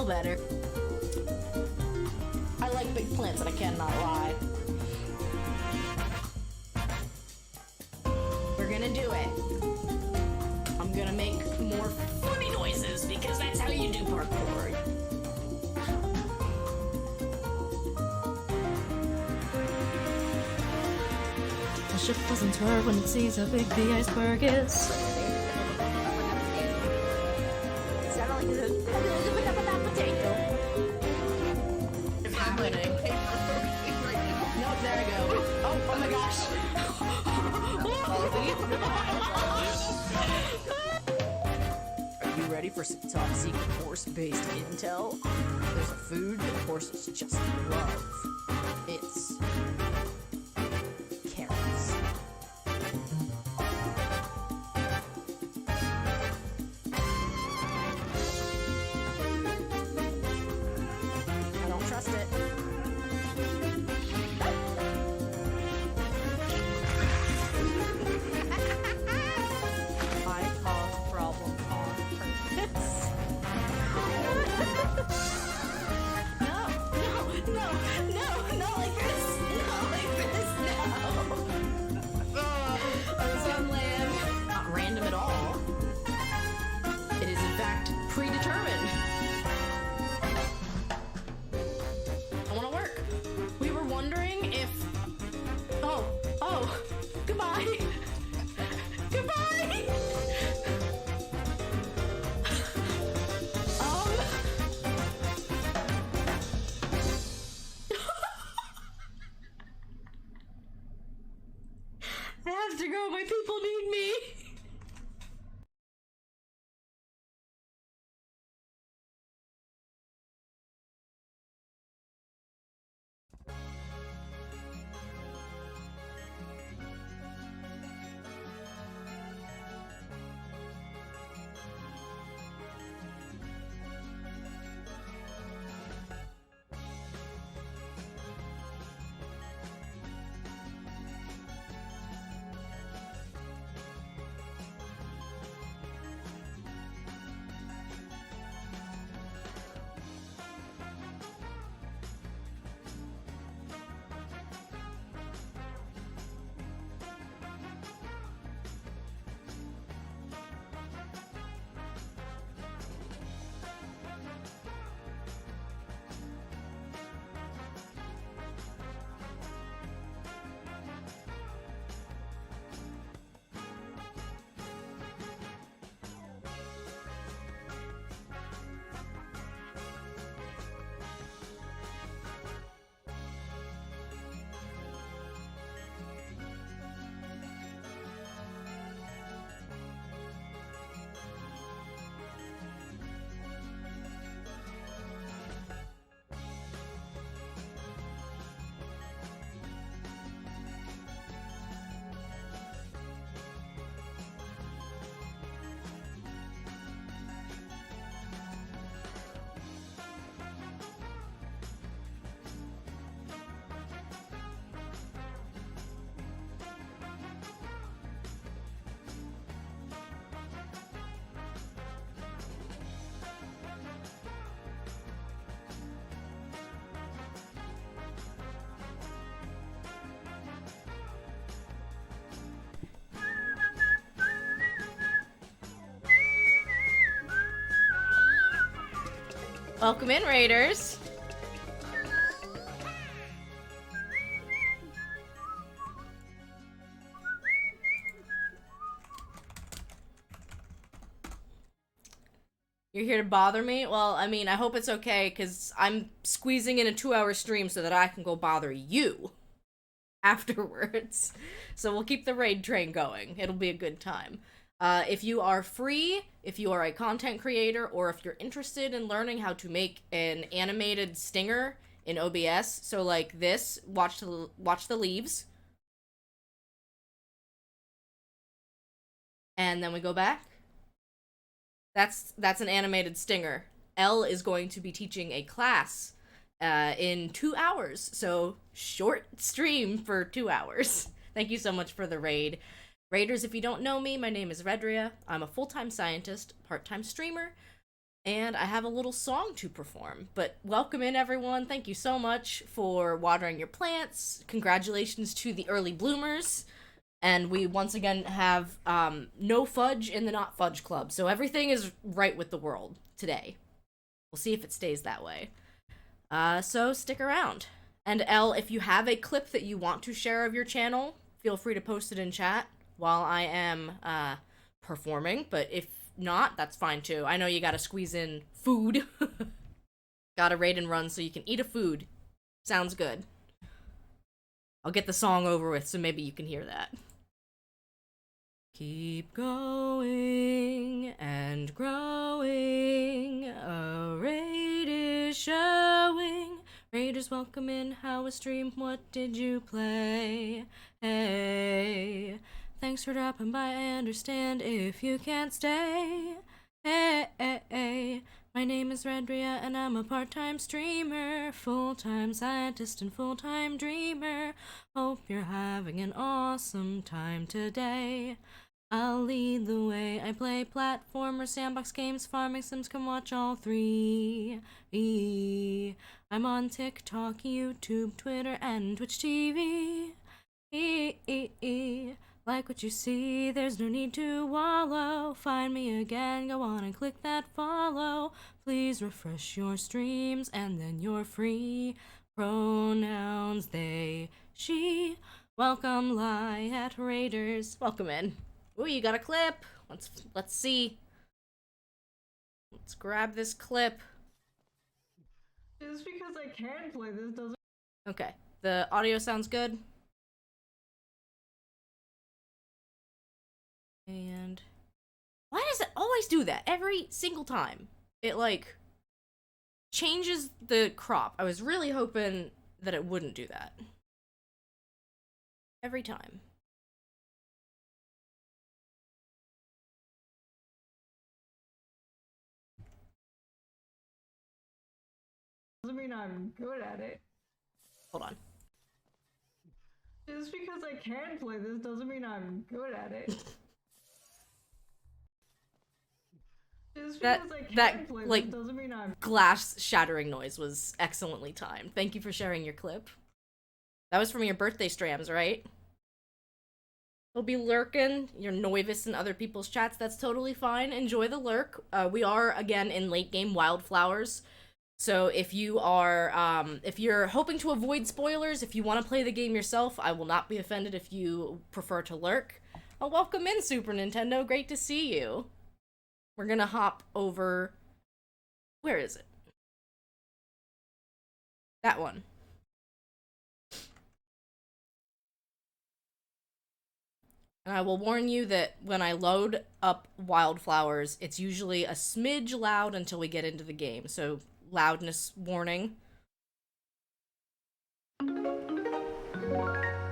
smell better. I like big plants, and I cannot lie. We're gonna do it. I'm gonna make more funny noises because that's how you do parkour. The ship doesn't swerve when it sees how big the iceberg is. It sounded like a potato. It's happening. Nope, there we go. Oh my gosh. Are you ready for some top secret force-based intel? There's a food that forces just love. It's carrots. I don't trust it. I cause problems on purpose. No, not like this. Not like this, no. Ozone land. Not random at all. It is in fact predetermined. I want to work. We were wondering if... Oh, goodbye. Goodbye. I have to go. My people need me. Welcome in, Raiders. You're here to bother me? Well, I mean, I hope it's okay, because I'm squeezing in a 2-hour stream so that I can go bother you afterwards. So we'll keep the raid train going. It'll be a good time. If you are free, if you are a content creator, or if you're interested in learning how to make an animated stinger in OBS, so like this, watch the leaves. And then we go back. That's an animated stinger. Elle is going to be teaching a class in 2 hours, so short stream for 2 hours. Thank you so much for the raid. Raiders, if you don't know me, my name is Redria. I'm a full-time scientist, part-time streamer, and I have a little song to perform. But welcome in, everyone. Thank you so much for watering your plants. Congratulations to the early bloomers. And we once again have no fudge in the Not Fudge Club, so everything is right with the world today. We'll see if it stays that way. So stick around. And Elle, if you have a clip that you want to share of your channel, feel free to post it in chat while I am performing, but if not, that's fine too. I know you gotta squeeze in food. Gotta raid and run so you can eat a food. Sounds good. I'll get the song over with so maybe you can hear that. Keep going and growing, a raid is showing. Raiders welcome in, how was stream, what did you play? Hey, thanks for dropping by, I understand if you can't stay. Hey, my name is Redria and I'm a part-time streamer, full-time scientist and full-time dreamer. Hope you're having an awesome time today. I'll lead the way. I play platformer, sandbox games, farming sims, come watch all three. I'm on TikTok, YouTube, Twitter, and Twitch TV. Like what you see, there's no need to wallow. Find me again, go on and click that follow. Please refresh your streams and then you're free. Pronouns they, she. Welcome, lie at Raiders. Welcome in. Ooh, you got a clip. Let's see. Let's grab this clip. Just because I can play this doesn't. Okay, the audio sounds good. And why does it always do that every single time? It like changes the crop. I was really hoping that it wouldn't do that. Every time. Doesn't mean I'm good at it. Hold on. Just because I can play this doesn't mean I'm good at it. Just because I can play like, this doesn't mean I'm. Glass shattering noise was excellently timed. Thank you for sharing your clip. That was from your birthday streams, right? We'll be lurking, your Noivus and other people's chats. That's totally fine. Enjoy the lurk. We are, again, in late game Wildflowers. So if you are, if you're hoping to avoid spoilers, if you want to play the game yourself, I will not be offended if you prefer to lurk. Oh, welcome in, Super Nintendo. Great to see you. We're gonna hop over... Where is it? That one. And I will warn you that when I load up Wildflowers, it's usually a smidge loud until we get into the game, so loudness warning.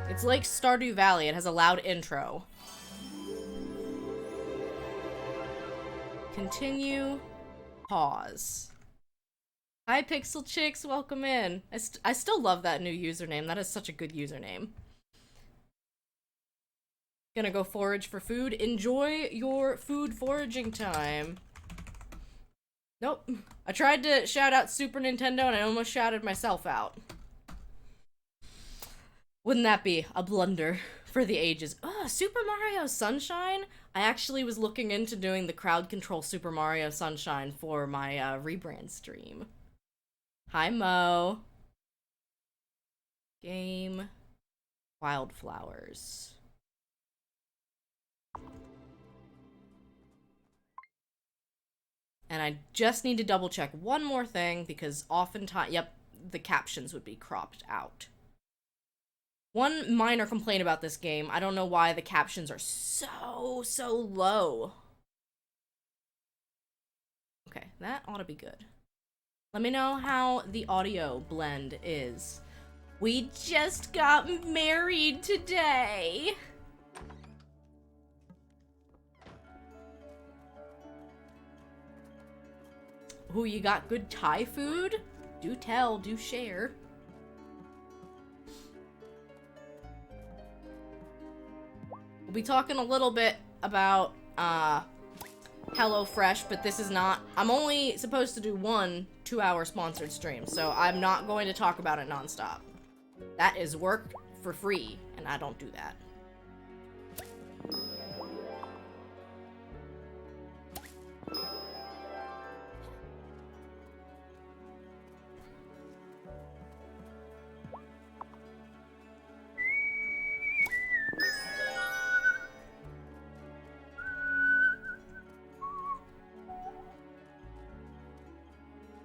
It's like Stardew Valley, it has a loud intro. Continue. Pause. Hi Pixel Chicks, welcome in. I still love that new username, that is such a good username. Gonna go forage for food. Enjoy your food foraging time. Nope. I tried to shout out Super Nintendo and I almost shouted myself out. Wouldn't that be a blunder for the ages? Oh, Super Mario Sunshine? I actually was looking into doing the crowd control Super Mario Sunshine for my rebrand stream. Hi, Mo. Game. Wildflowers. And I just need to double check one more thing because oftentimes, yep, the captions would be cropped out. One minor complaint about this game, I don't know why the captions are so low. Okay, that ought to be good. Let me know how the audio blend is. We just got married today. Ooh, you got good Thai food? Do tell, do share. We'll be talking a little bit about HelloFresh, but this is not... I'm only supposed to do one 2-hour sponsored stream, so I'm not going to talk about it nonstop. That is work for free, and I don't do that.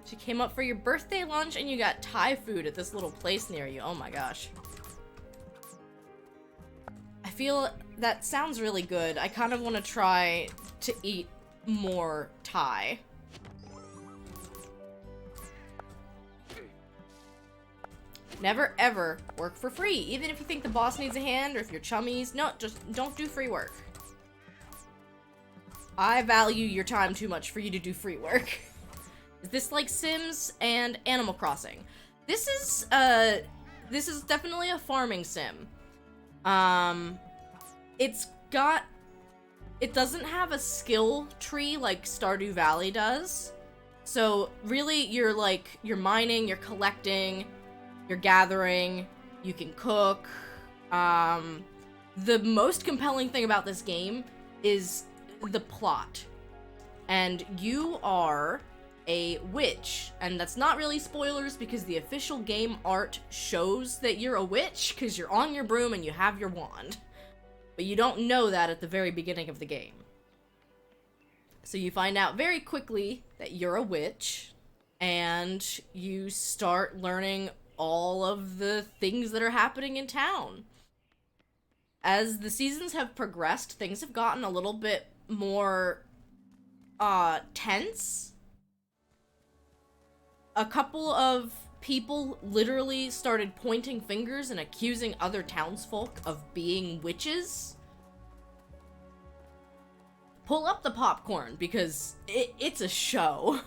She came up for your birthday lunch and you got Thai food at this little place near you. Oh my gosh. I feel that sounds really good. I kind of want to try to eat more Thai. Never ever work for free. Even if you think the boss needs a hand or if you're chummies. No, just don't do free work. I value your time too much for you to do free work. Is this like Sims and Animal Crossing? This is definitely a farming sim. It doesn't have a skill tree like Stardew Valley does. So really you're mining, you're collecting, you're gathering, you can cook. The most compelling thing about this game is the plot. And you are a witch, and that's not really spoilers because the official game art shows that you're a witch because you're on your broom and you have your wand. But you don't know that at the very beginning of the game. So you find out very quickly that you're a witch, and you start learning all of the things that are happening in town. As the seasons have progressed, things have gotten a little bit more tense. A couple of people literally started pointing fingers and accusing other townsfolk of being witches. Pull up the popcorn, because it's a show.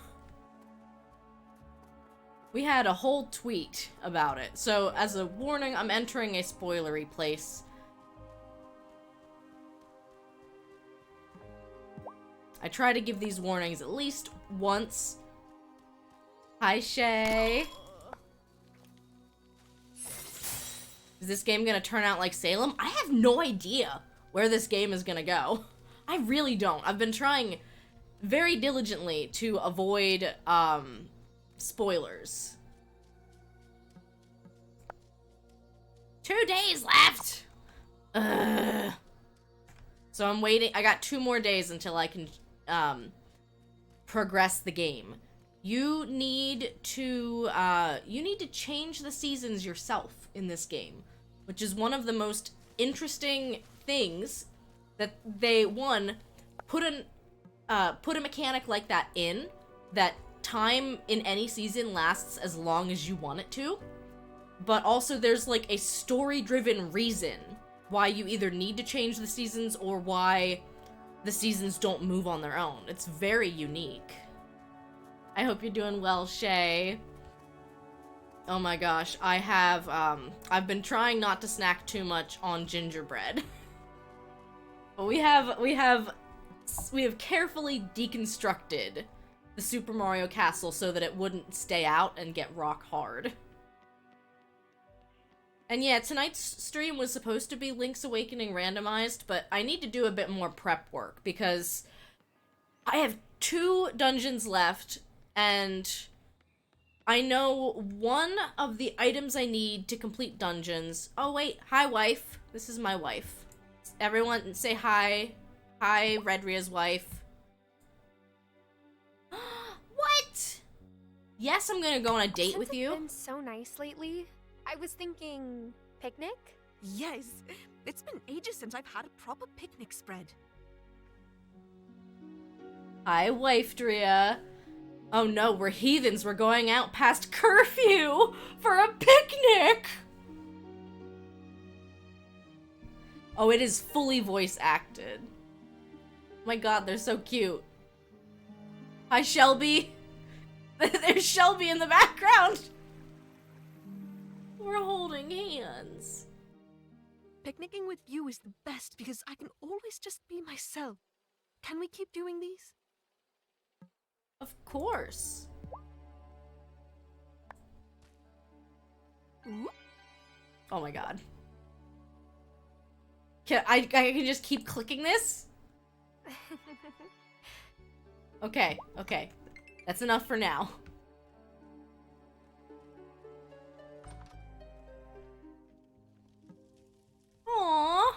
We had a whole tweet about it. So, as a warning, I'm entering a spoilery place. I try to give these warnings at least once. Hi, Shay. Is this game gonna turn out like Salem? I have no idea where this game is gonna go. I really don't. I've been trying very diligently to avoid, spoilers. 2 days left! Ugh. So I'm waiting. I got 2 more days until I can, progress the game. You need to change the seasons yourself in this game, which is one of the most interesting things that they, put a mechanic like that in, that time in any season lasts as long as you want it to, but also there's like a story-driven reason why you either need to change the seasons or why the seasons don't move on their own. It's very unique. I hope you're doing well, Shay. Oh my gosh, I've been trying not to snack too much on gingerbread. But we have carefully deconstructed the Super Mario Castle so that it wouldn't stay out and get rock hard. And yeah, tonight's stream was supposed to be Link's Awakening randomized, but I need to do a bit more prep work because I have 2 dungeons left, and I know one of the items I need to complete dungeons. Oh wait, hi wife. This is my wife. Everyone say hi. Hi, Redria's wife. What? Yes, I'm gonna go on a date with you. It's been so nice lately. I was thinking, picnic? Yes, it's been ages since I've had a proper picnic spread. Hi, wife Drea. Oh no, we're heathens. We're going out past curfew for a picnic! Oh, it is fully voice acted. Oh my god, they're so cute. Hi, Shelby. There's Shelby in the background. We're holding hands. Picnicking with you is the best because I can always just be myself. Can we keep doing these? Of course. Oh my god. I can just keep clicking this? Okay, okay. That's enough for now. Aww.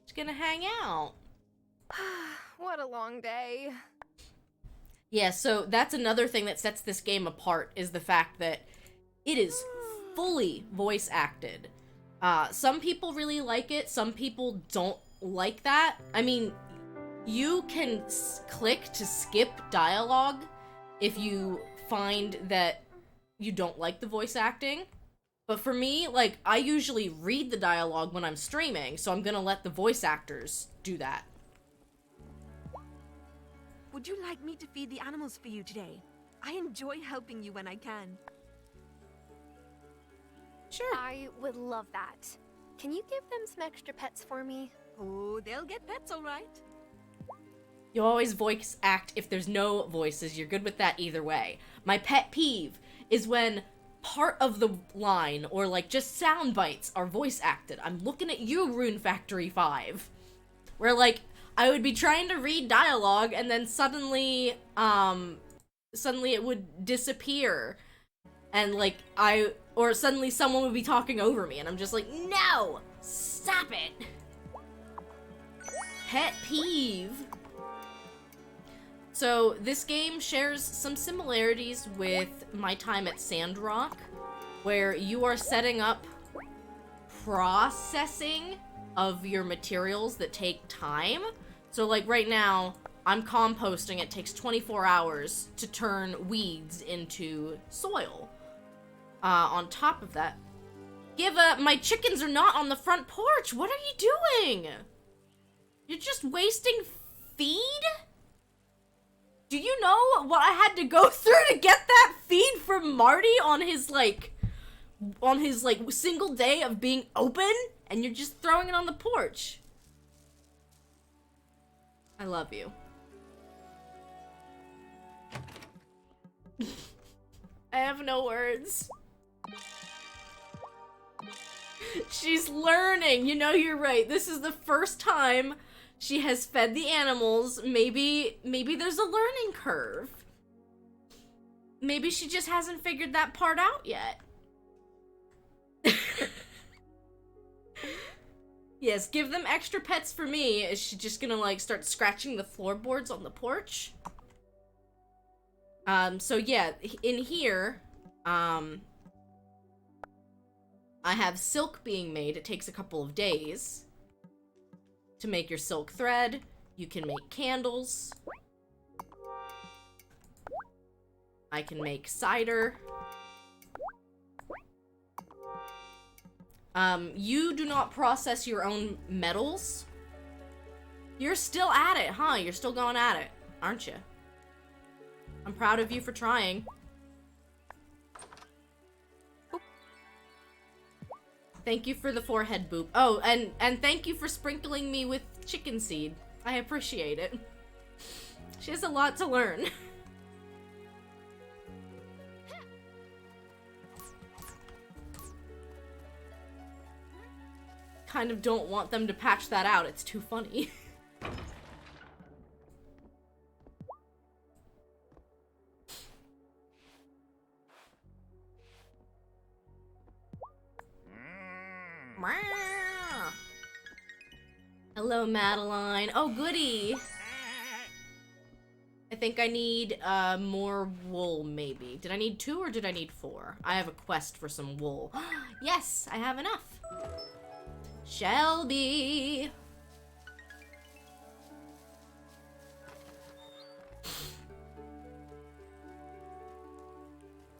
Just gonna hang out. What a long day. Yeah, so that's another thing that sets this game apart, is the fact that it is fully voice acted. Some people really like it, some people don't like that. I mean, you can click to skip dialogue if you find that you don't like the voice acting. But for me, like, I usually read the dialogue when I'm streaming, so I'm gonna let the voice actors do that. Would you like me to feed the animals for you today? I enjoy helping you when I can. Sure. I would love that. Can you give them some extra pets for me? Oh, they'll get pets, all right. You always voice act if there's no voices. You're good with that either way. My pet peeve is when part of the line, or like just sound bites, are voice acted. I'm looking at you, Rune Factory 5. Where like, I would be trying to read dialogue and then suddenly it would disappear. And like, or suddenly someone would be talking over me and I'm just like, no! Stop it! Pet peeve. So, this game shares some similarities with my time at Sandrock, where you are setting up processing of your materials that take time. So, like, right now, I'm composting. It takes 24 hours to turn weeds into soil. On top of that, my chickens are not on the front porch! What are you doing? You're just wasting feed? Do you know what I had to go through to get that feed from Marty on his single day of being open? And you're just throwing it on the porch. I love you. I have no words. She's learning. You know, you're right. This is the first time she has fed the animals. Maybe there's a learning curve. Maybe she just hasn't figured that part out yet. Yes, give them extra pets for me. Is she just gonna, like, start scratching the floorboards on the porch? So yeah, in here, I have silk being made. It takes a couple of days to make your silk thread. You can make candles. I can make cider. You do not process your own metals. You're still at it, huh? You're still going at it, aren't you? I'm proud of you for trying. Thank you for the forehead boop. Oh, and thank you for sprinkling me with chicken seed. I appreciate it. She has a lot to learn. Kind of don't want them to patch that out. It's too funny. Hello, Madeline. Oh, goody. I think I need more wool, maybe. Did I need 2 or did I need 4? I have a quest for some wool. Yes, I have enough. Shelby.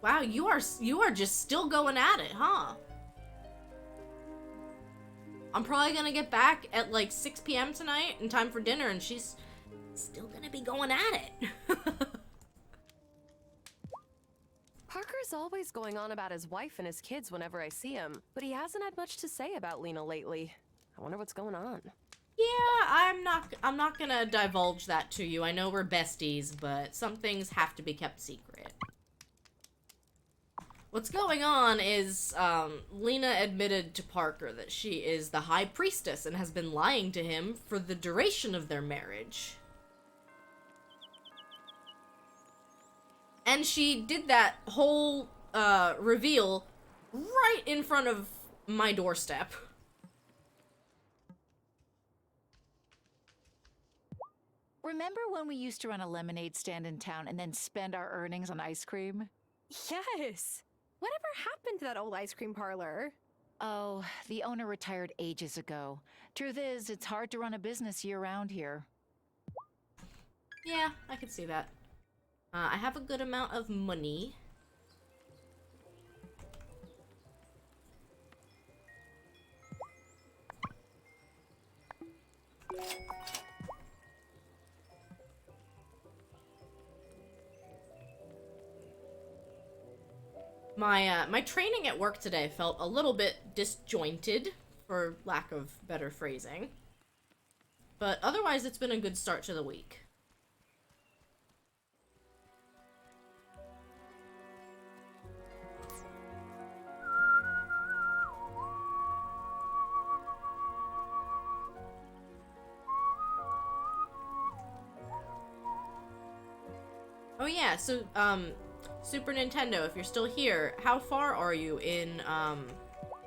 Wow, you are just still going at it, huh? I'm probably gonna get back at like 6 p.m. tonight in time for dinner, and she's still gonna be going at it. Parker's always going on about his wife and his kids whenever I see him, but he hasn't had much to say about Lena lately. I wonder what's going on. Yeah, I'm not gonna divulge that to you. I know we're besties, but some things have to be kept secret. What's going on is, Lena admitted to Parker that she is the High Priestess and has been lying to him for the duration of their marriage. And she did that whole, reveal right in front of my doorstep. Remember when we used to run a lemonade stand in town and then spend our earnings on ice cream? Yes. Whatever happened to that old ice cream parlor? Oh, the owner retired ages ago. Truth is, it's hard to run a business year-round here. Yeah, I can see that. I have a good amount of money. My training at work today felt a little bit disjointed, for lack of better phrasing. But otherwise, it's been a good start to the week. Oh yeah, so, Super Nintendo, if you're still here, how far are you in,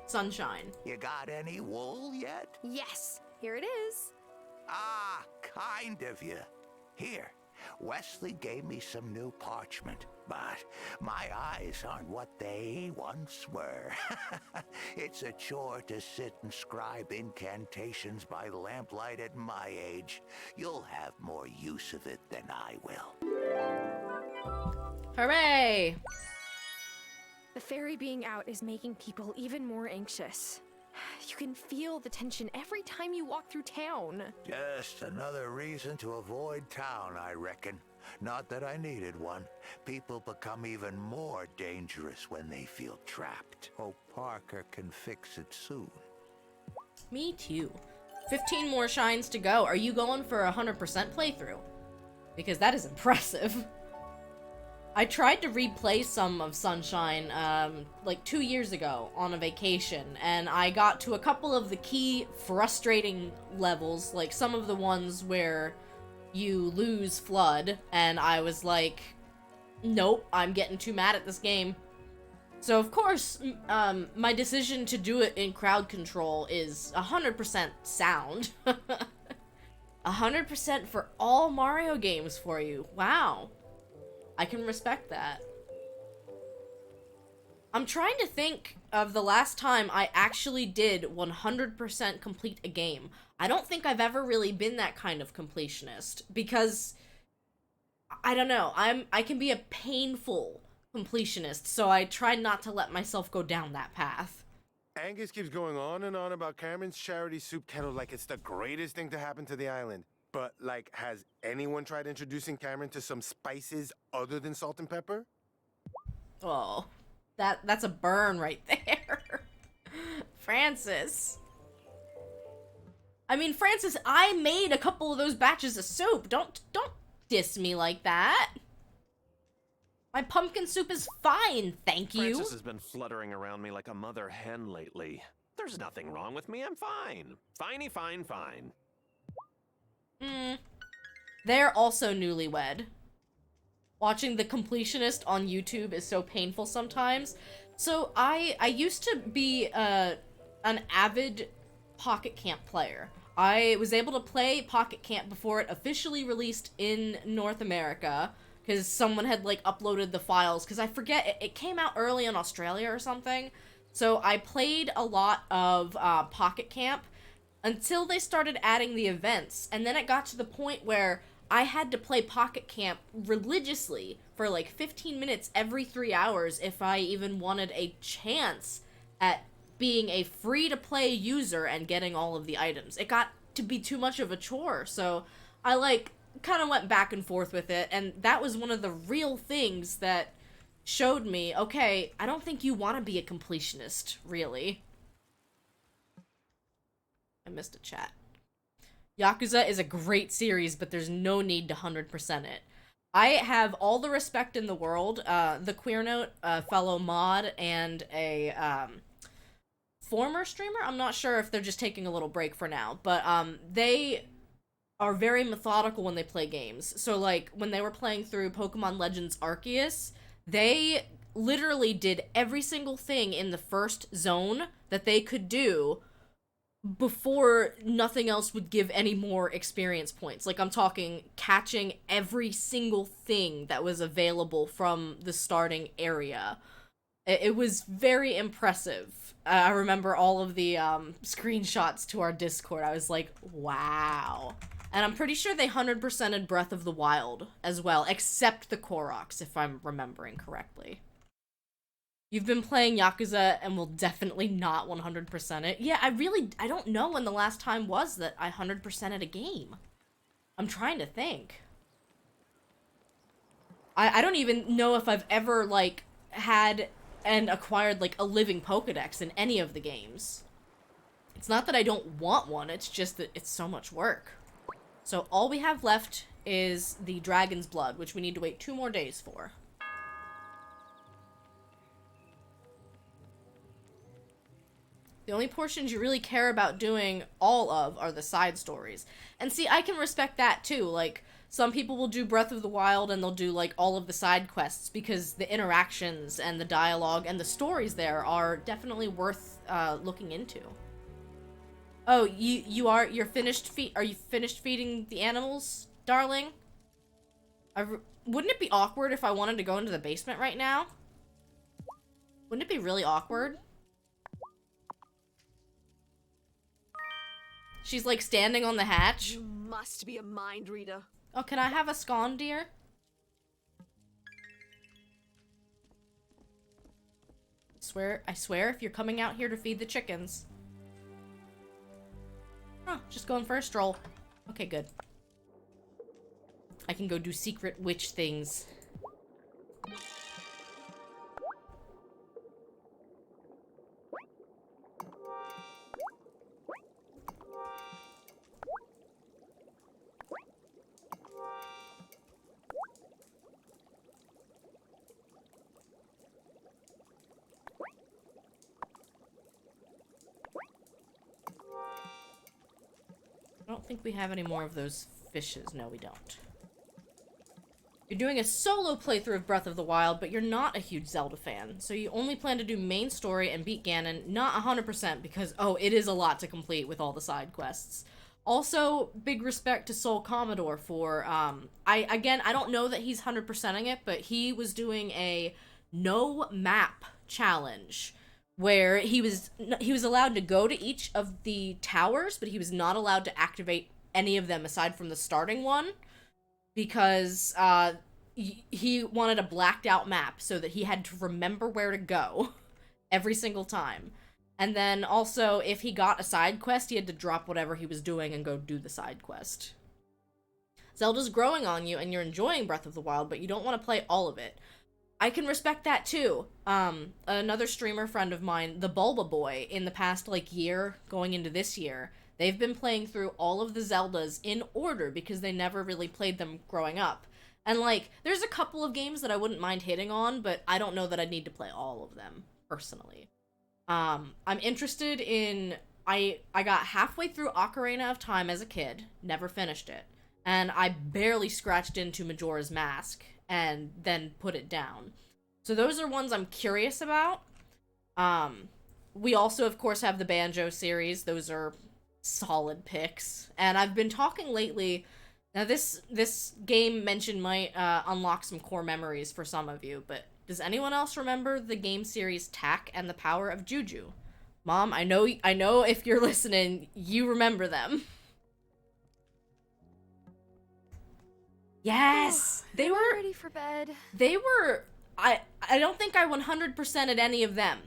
Sunshine? You got any wool yet? Yes, here it is. Ah, kind of you. Here, Wesley gave me some new parchment, but my eyes aren't what they once were. It's a chore to sit and scribe incantations by lamplight at my age. You'll have more use of it than I will. Hooray! The fairy being out is making people even more anxious. You can feel the tension every time you walk through town. Just another reason to avoid town, I reckon. Not that I needed one. People become even more dangerous when they feel trapped. Hope Parker can fix it soon. Me too. 15 more shines to go. Are you going for a 100% playthrough? Because that is impressive. I tried to replay some of Sunshine, like 2 years ago on a vacation, and I got to a couple of the key frustrating levels, like some of the ones where you lose Flood, and I was like, nope, I'm getting too mad at this game. So of course, my decision to do it in crowd control is 100% sound. 100% for all Mario games for you. Wow. I can respect that. I'm trying to think of the last time I actually did 100% complete a game. I don't think I've ever really been that kind of completionist, because I don't know, I can be a painful completionist, so I try not to let myself go down that path. Angus keeps going on and on about Cameron's charity soup kettle like it's the greatest thing to happen to the island. But, like, has anyone tried introducing Cameron to some spices other than salt and pepper? Oh, that's a burn right there. Francis. I mean, Francis, I made a couple of those batches of soup. Don't diss me like that. My pumpkin soup is fine, thank you. Francis has been fluttering around me like a mother hen lately. There's nothing wrong with me, I'm fine. Finey, fine, fine. They're also newlywed. Watching the completionist on YouTube is so painful sometimes. So I used to be an avid Pocket Camp player. I was able to play Pocket Camp before it officially released in North America, because someone had, like, uploaded the files, because I forget, it came out early in Australia or something. So I played a lot of Pocket Camp until they started adding the events, and then it got to the point where I had to play Pocket Camp religiously for like 15 minutes every 3 hours if I even wanted a chance at being a free-to-play user and getting all of the items. It got to be too much of a chore, so I, like, kind of went back and forth with it, and that was one of the real things that showed me, okay, I don't think you want to be a completionist, really. I missed a chat. Yakuza is a great series, but there's no need to 100% it. I have all the respect in the world. The Queer Note, a fellow mod, and a former streamer. I'm not sure if they're just taking a little break for now, but they are very methodical when they play games. So, like, when they were playing through Pokemon Legends Arceus, they literally did every single thing in the first zone that they could do before nothing else would give any more experience points. Like, I'm talking catching every single thing that was available from the starting area. It was very impressive. I remember all of the screenshots to our Discord. I was like, wow. And I'm pretty sure they 100%ed Breath of the Wild as well, except the Koroks, if I'm remembering correctly. You've been playing Yakuza and will definitely not 100% it. Yeah, I don't know when the last time was that I 100%ed a game. I'm trying to think. I don't even know if I've ever, like, had and acquired, like, a living Pokedex in any of the games. It's not that I don't want one, it's just that it's so much work. So all we have left is the Dragon's Blood, which we need to wait 2 more days for. The only portions you really care about doing all of are the side stories. And see, I can respect that too. Like, some people will do Breath of the Wild and they'll do, like, all of the side quests because the interactions and the dialogue and the stories there are definitely worth looking into. Oh, you're finished are you finished feeding the animals, darling? Wouldn't it be awkward if I wanted to go into the basement right now? Wouldn't it be really awkward? She's, like, standing on the hatch. You must be a mind reader. Oh, can I have a scone, dear? I swear, if you're coming out here to feed the chickens. Oh, just going for a stroll. Okay, good. I can go do secret witch things. I don't think we have any more of those fishes. No, we don't. You're doing a solo playthrough of Breath of the Wild, but you're not a huge Zelda fan, so you only plan to do main story and beat Ganon, not 100% because, oh, it is a lot to complete with all the side quests. Also, big respect to Soul Commodore for, I don't know that he's 100%ing it, but he was doing a no map challenge where he was allowed to go to each of the towers, but he was not allowed to activate any of them aside from the starting one, because he wanted a blacked out map so that he had to remember where to go every single time. And then also, if he got a side quest, he had to drop whatever he was doing and go do the side quest. Zelda's growing on you and you're enjoying Breath of the Wild, but you don't want to play all of it. I can respect that too. Another streamer friend of mine, the Bulba Boy, in the past, like, year, going into this year, they've been playing through all of the Zeldas in order because they never really played them growing up. And, like, there's a couple of games that I wouldn't mind hitting on, but I don't know that I'd need to play all of them, personally. I'm interested in... I got halfway through Ocarina of Time as a kid, never finished it, and I barely scratched into Majora's Mask, and then put it down. So those are ones I'm curious about. We also, of course, have the Banjo series. Those are solid picks. And I've been talking lately... Now, this game mentioned might unlock some core memories for some of you, but does anyone else remember the game series Tak and the Power of Juju? Mom, I know if you're listening, you remember them. Yes! They were ready for bed. They were... I don't think I 100%ed any of them.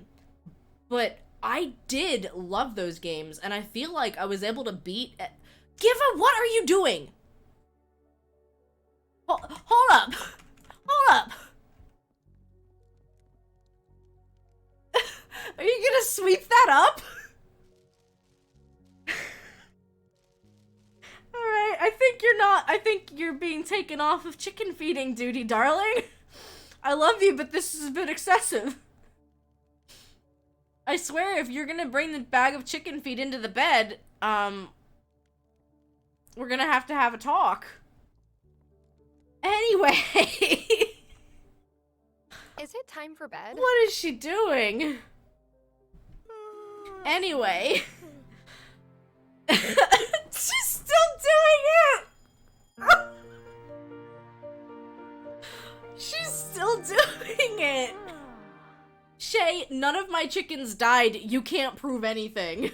But I did love those games, and I feel like I was able to beat... Giva, what are you doing? Hold up. Hold up. Are you gonna sweep that up? I think you're being taken off of chicken feeding duty, darling. I love you, but this is a bit excessive. I swear, if you're gonna bring the bag of chicken feed into the bed, we're gonna have to have a talk. Anyway. Is it time for bed? What is she doing? Anyway. She's still doing it! She's still doing it! Shay, none of my chickens died. You can't prove anything.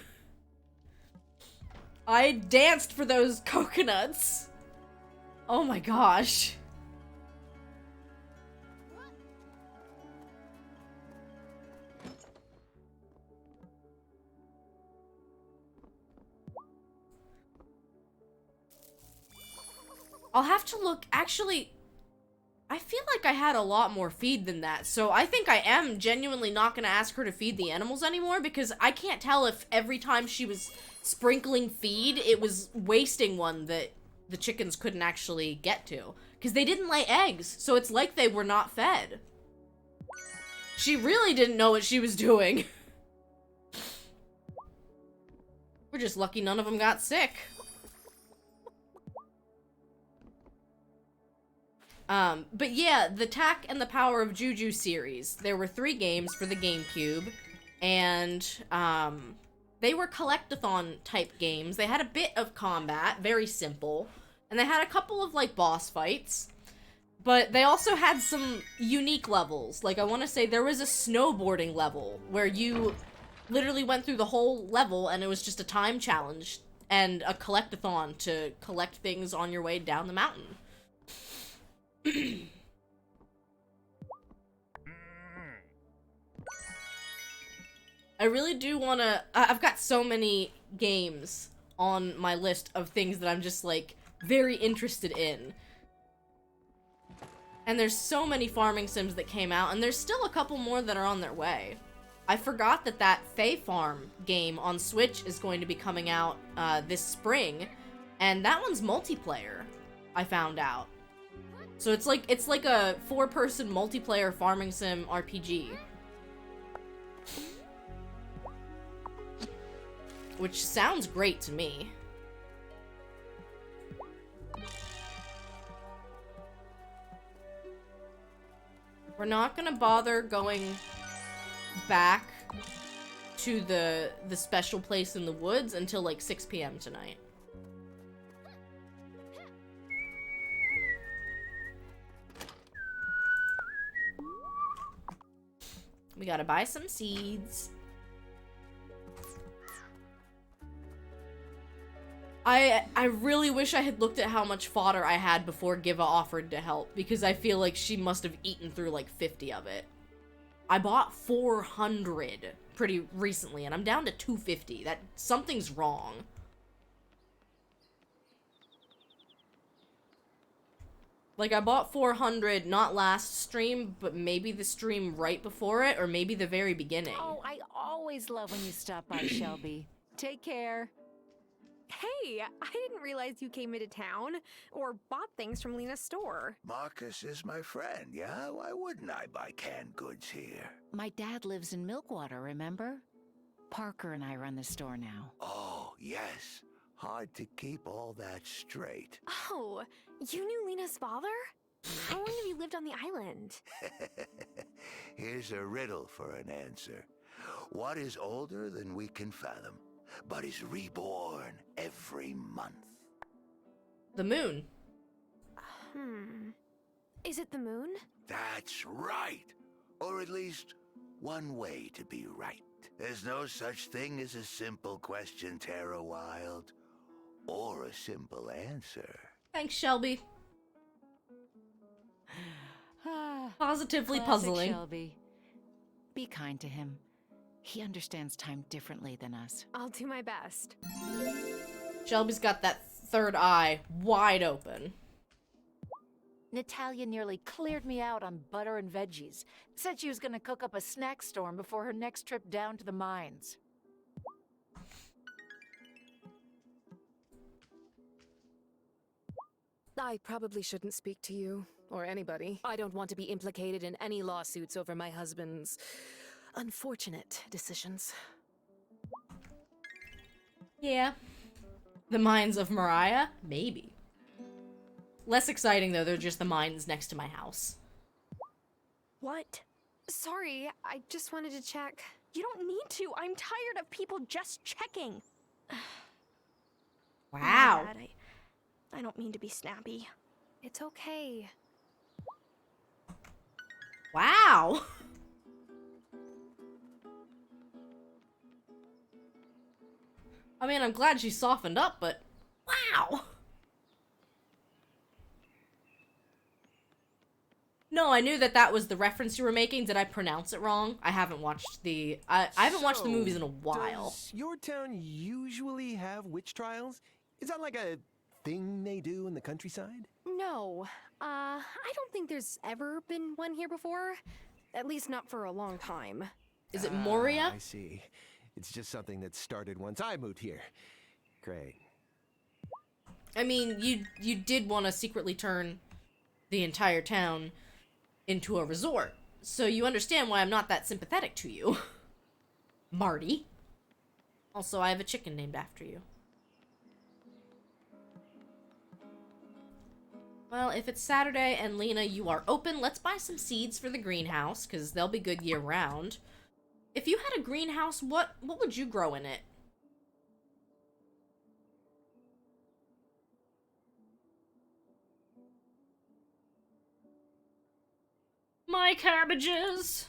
I danced for those coconuts. Oh my gosh. I'll have to look. Actually, I feel like I had a lot more feed than that, so I think I am genuinely not gonna ask her to feed the animals anymore, because I can't tell if every time she was sprinkling feed, it was wasting one that the chickens couldn't actually get to. Because they didn't lay eggs, so it's like they were not fed. She really didn't know what she was doing. We're just lucky none of them got sick. But yeah, the Tak and the Power of Juju series. There were 3 games for the GameCube, and, they were collectathon type games. They had a bit of combat, very simple, and they had a couple of, like, boss fights, but they also had some unique levels. Like, I want to say there was a snowboarding level where you literally went through the whole level, and it was just a time challenge and a collectathon to collect things on your way down the mountain. I really do want to... I've got so many games on my list of things that I'm just, like, very interested in. And there's so many farming sims that came out, and there's still a couple more that are on their way. I forgot that that Fae Farm game on Switch is going to be coming out this spring, and that one's multiplayer, I found out. So it's like a 4-person multiplayer farming sim RPG. Which sounds great to me. We're not gonna bother going back to the special place in the woods until like 6 p.m. tonight. We gotta buy some seeds. I really wish I had looked at how much fodder I had before Giva offered to help, because I feel like she must have eaten through like 50 of it. I bought 400 pretty recently, and I'm down to 250. That something's wrong. Like, I bought 400 not last stream, but maybe the stream right before it, or maybe the very beginning. Oh, I always love when you stop by, Shelby. Take care. Hey, I didn't realize you came into town or bought things from Lena's store. Marcus is my friend, yeah? Why wouldn't I buy canned goods here? My dad lives in Milkwater, remember? Parker and I run the store now. Oh, yes. Hard to keep all that straight. Oh, you knew Lena's father? How long have you lived on the island? Here's a riddle for an answer. What is older than we can fathom, but is reborn every month? The moon. Is it the moon? That's right. Or at least one way to be right. There's no such thing as a simple question, Tara Wylde. Or a simple answer. Thanks, Shelby. Positively Classic puzzling. Shelby. Be kind to him. He understands time differently than us. I'll do my best. Shelby's got that third eye wide open. Natalia nearly cleared me out on butter and veggies. Said she was gonna cook up a snack storm before her next trip down to the mines. I probably shouldn't speak to you, or anybody. I don't want to be implicated in any lawsuits over my husband's unfortunate decisions. Yeah. The mines of Mariah? Maybe. Less exciting, though. They're just the mines next to my house. What? Sorry, I just wanted to check. You don't need to. I'm tired of people just checking. Wow. My bad. I don't mean to be snappy. It's okay. Wow. I mean, I'm glad she softened up, but wow. No, I knew that that was the reference you were making. Did I pronounce it wrong? I haven't watched the... I haven't watched the movies in a while. Does your town usually have witch trials? Is that like a thing they do in the countryside? No, I don't think there's ever been one here before. At least not for a long time. Is it Moria? I see. It's just something that started once I moved here. Great. I mean, you did want to secretly turn the entire town into a resort, so you understand why I'm not that sympathetic to you. Marty. Also, I have a chicken named after you. Well, if it's Saturday and Lena, you are open, let's buy some seeds for the greenhouse, because they'll be good year-round. If you had a greenhouse, what would you grow in it? My cabbages!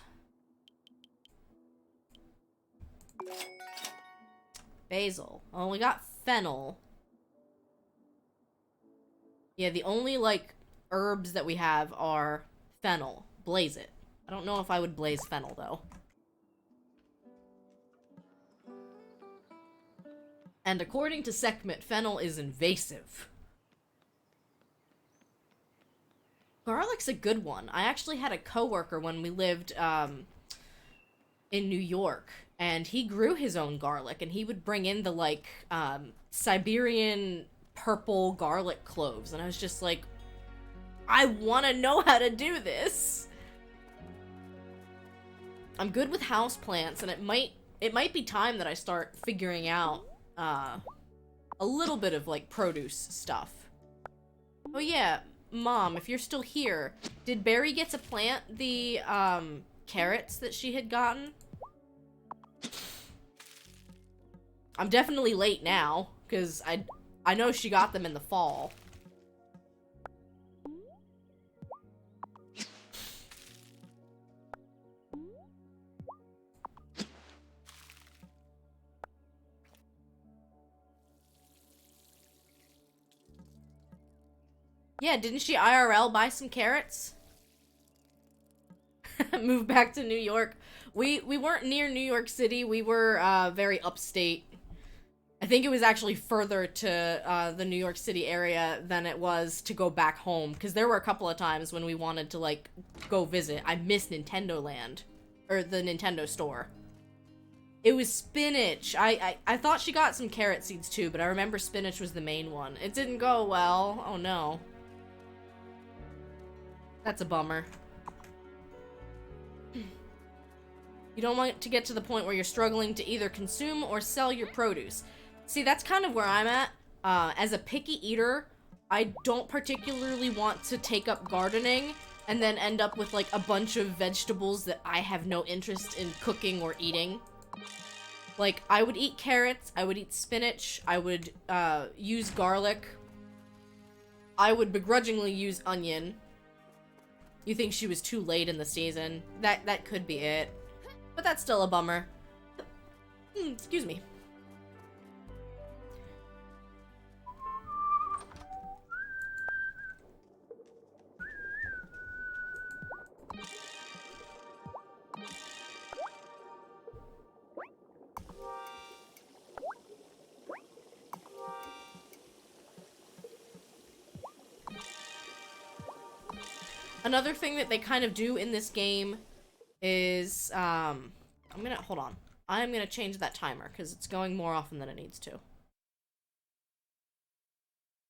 Basil. Oh, we got fennel. Yeah, the only, like, herbs that we have are fennel. Blaze it. I don't know if I would blaze fennel, though. And according to Sekhmet, fennel is invasive. Garlic's a good one. I actually had a coworker when we lived in New York, and he grew his own garlic, and he would bring in the, like, Siberian purple garlic cloves, and I was just like, I want to know how to do this. I'm good with houseplants, and it might be time that I start figuring out a little bit of, like, produce stuff. Oh yeah, Mom, if you're still here, did Barry get to plant the carrots that she had gotten? I'm definitely late now, because I know she got them in the fall. Yeah, didn't she IRL buy some carrots? Move back to New York. We weren't near New York City. We were very upstate. I think it was actually further to the New York City area than it was to go back home, because there were a couple of times when we wanted to, like, go visit. I missed Nintendo Land, or the Nintendo store. It was spinach. I thought she got some carrot seeds too, but I remember spinach was the main one. It didn't go well. Oh no. That's a bummer. You don't want to get to the point where you're struggling to either consume or sell your produce. See, that's kind of where I'm at. As a picky eater, I don't particularly want to take up gardening and then end up with, like, a bunch of vegetables that I have no interest in cooking or eating. Like, I would eat carrots, I would eat spinach, I would use garlic. I would begrudgingly use onion. You think she was too late in the season? That could be it. But that's still a bummer. Excuse me. Another thing that they kind of do in this game is, I'm gonna change that timer, because it's going more often than it needs to.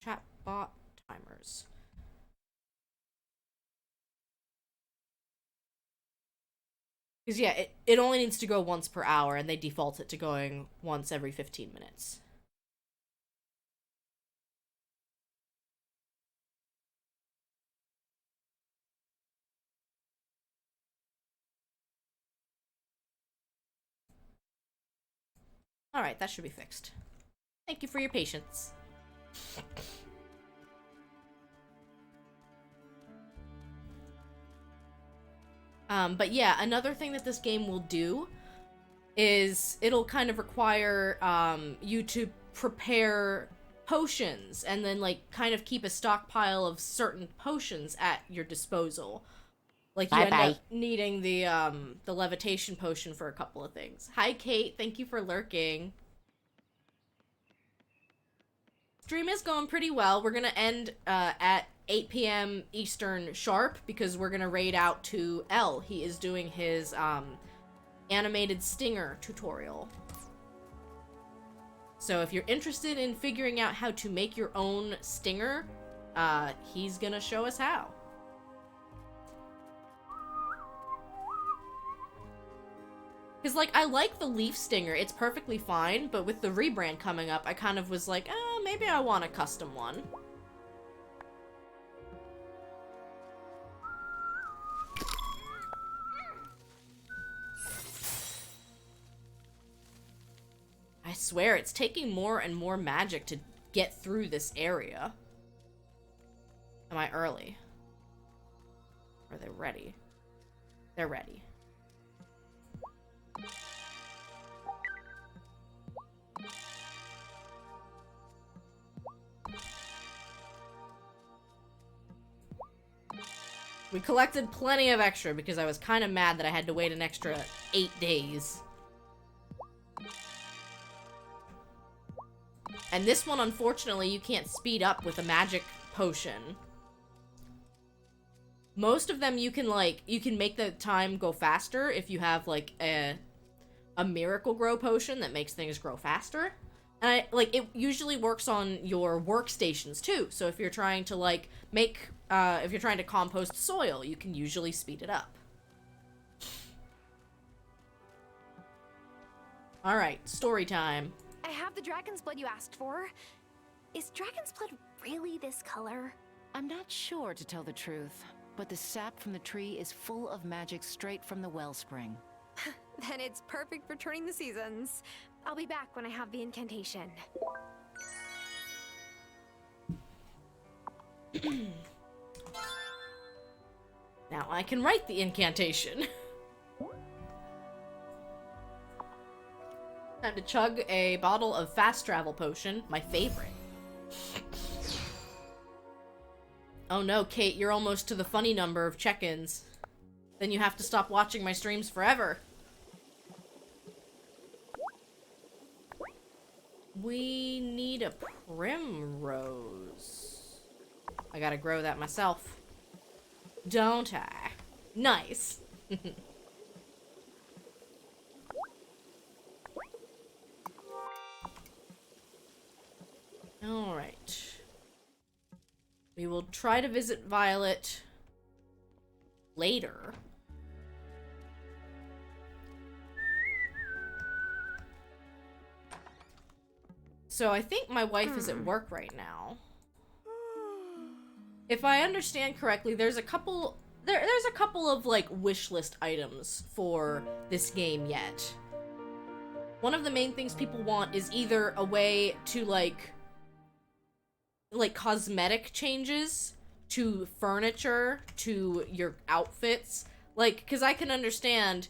Chatbot timers. Because, yeah, it only needs to go once per hour, and they default it to going once every 15 minutes. Alright, that should be fixed. Thank you for your patience. But yeah, another thing that this game will do is it'll kind of require you to prepare potions and then like kind of keep a stockpile of certain potions at your disposal. Like you end up needing the levitation potion for a couple of things. Hi Kate, thank you for lurking. Stream is going pretty well. We're gonna end at 8 p.m. Eastern sharp because we're gonna raid out to L. He is doing his animated stinger tutorial. So if you're interested in figuring out how to make your own stinger, he's gonna show us how. Because, like, I like the leaf stinger, it's perfectly fine, but with the rebrand coming up, I kind of was like, maybe I want a custom one. I swear, it's taking more and more magic to get through this area. Am I early? Are they ready? They're ready. We collected plenty of extra because I was kind of mad that I had to wait an extra 8 days. And this one, unfortunately, you can't speed up with a magic potion. Most of them you can make the time go faster if you have, like, a miracle grow potion that makes things grow faster. And it usually works on your workstations, too. So if you're trying to, like, if you're trying to compost soil, you can usually speed it up. Alright, story time. I have the dragon's blood you asked for. Is dragon's blood really this color? I'm not sure, to tell the truth, but the sap from the tree is full of magic straight from the wellspring. Then it's perfect for turning the seasons. I'll be back when I have the incantation. Now I can write the incantation. Time to chug a bottle of fast travel potion, my favorite. Oh no, Kate, you're almost to the funny number of check-ins. Then you have to stop watching my streams forever. We need a primrose. I gotta grow that myself. Don't I? Nice. Alright. We will try to visit Violet later. So I think my wife is at work right now. If I understand correctly, there's a couple of like wish list items for this game yet. One of the main things people want is either a way to like cosmetic changes to furniture, to your outfits. Like, because I can understand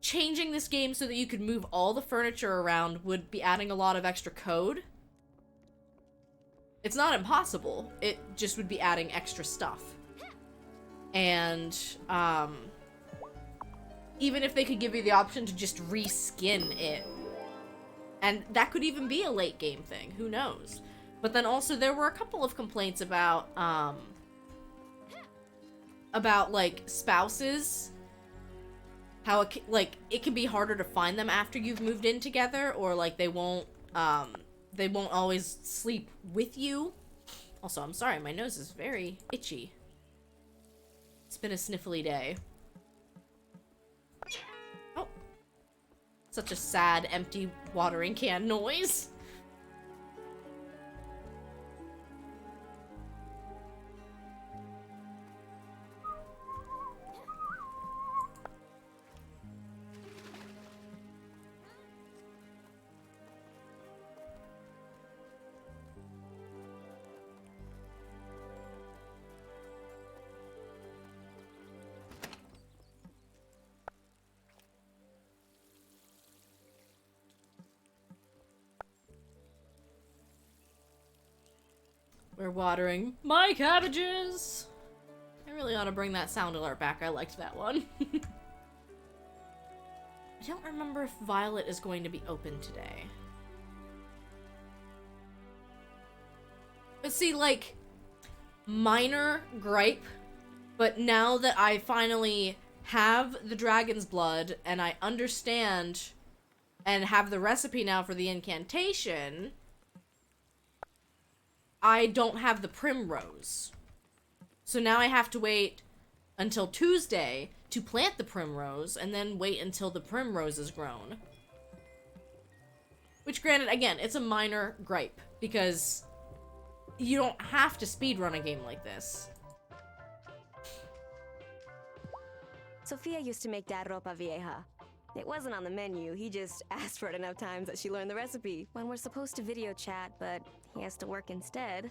changing this game so that you could move all the furniture around would be adding a lot of extra code. It's not impossible. It just would be adding extra stuff. And, even if they could give you the option to just reskin it. And that could even be a late game thing. Who knows? But then also there were a couple of complaints about like spouses. How it can be harder to find them after you've moved in together, or like they won't always sleep with you Also, I'm sorry, my nose is very itchy. It's been a sniffly day. Oh. Such a sad, empty watering can noise. We're watering my cabbages. I really ought to bring that sound alert back. I liked that one. I don't remember if Violet is going to be open today. But see, like, minor gripe, but now that I finally have the dragon's blood and I understand and have the recipe now for the incantation, I don't have the primrose. So now I have to wait until Tuesday to plant the primrose and then wait until the primrose is grown. Which, granted, again, it's a minor gripe because you don't have to speedrun a game like this. Sophia used to make Dad ropa vieja. It wasn't on the menu, he just asked for it enough times that she learned the recipe. When we're supposed to video chat, but he has to work instead,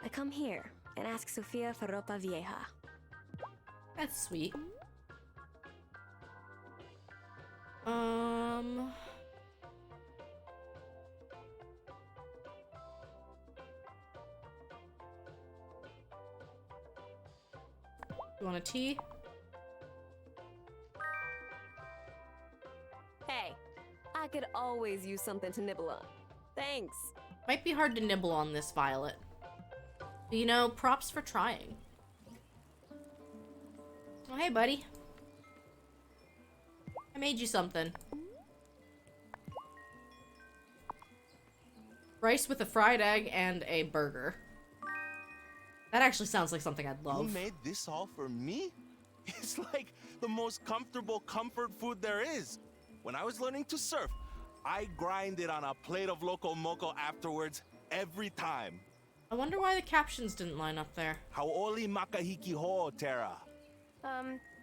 I come here and ask Sophia for ropa vieja. That's sweet. You want a tea? Hey, I could always use something to nibble on. Thanks. Might be hard to nibble on this, Violet. But, you know, props for trying. Oh, hey, buddy. I made you something. Rice with a fried egg and a burger. That actually sounds like something I'd love. You made this all for me? It's like the most comfortable comfort food there is. When I was learning to surf, I grinded on a plate of loco moco afterwards every time. I wonder why the captions didn't line up there. Hauoli makahiki ho, Tara.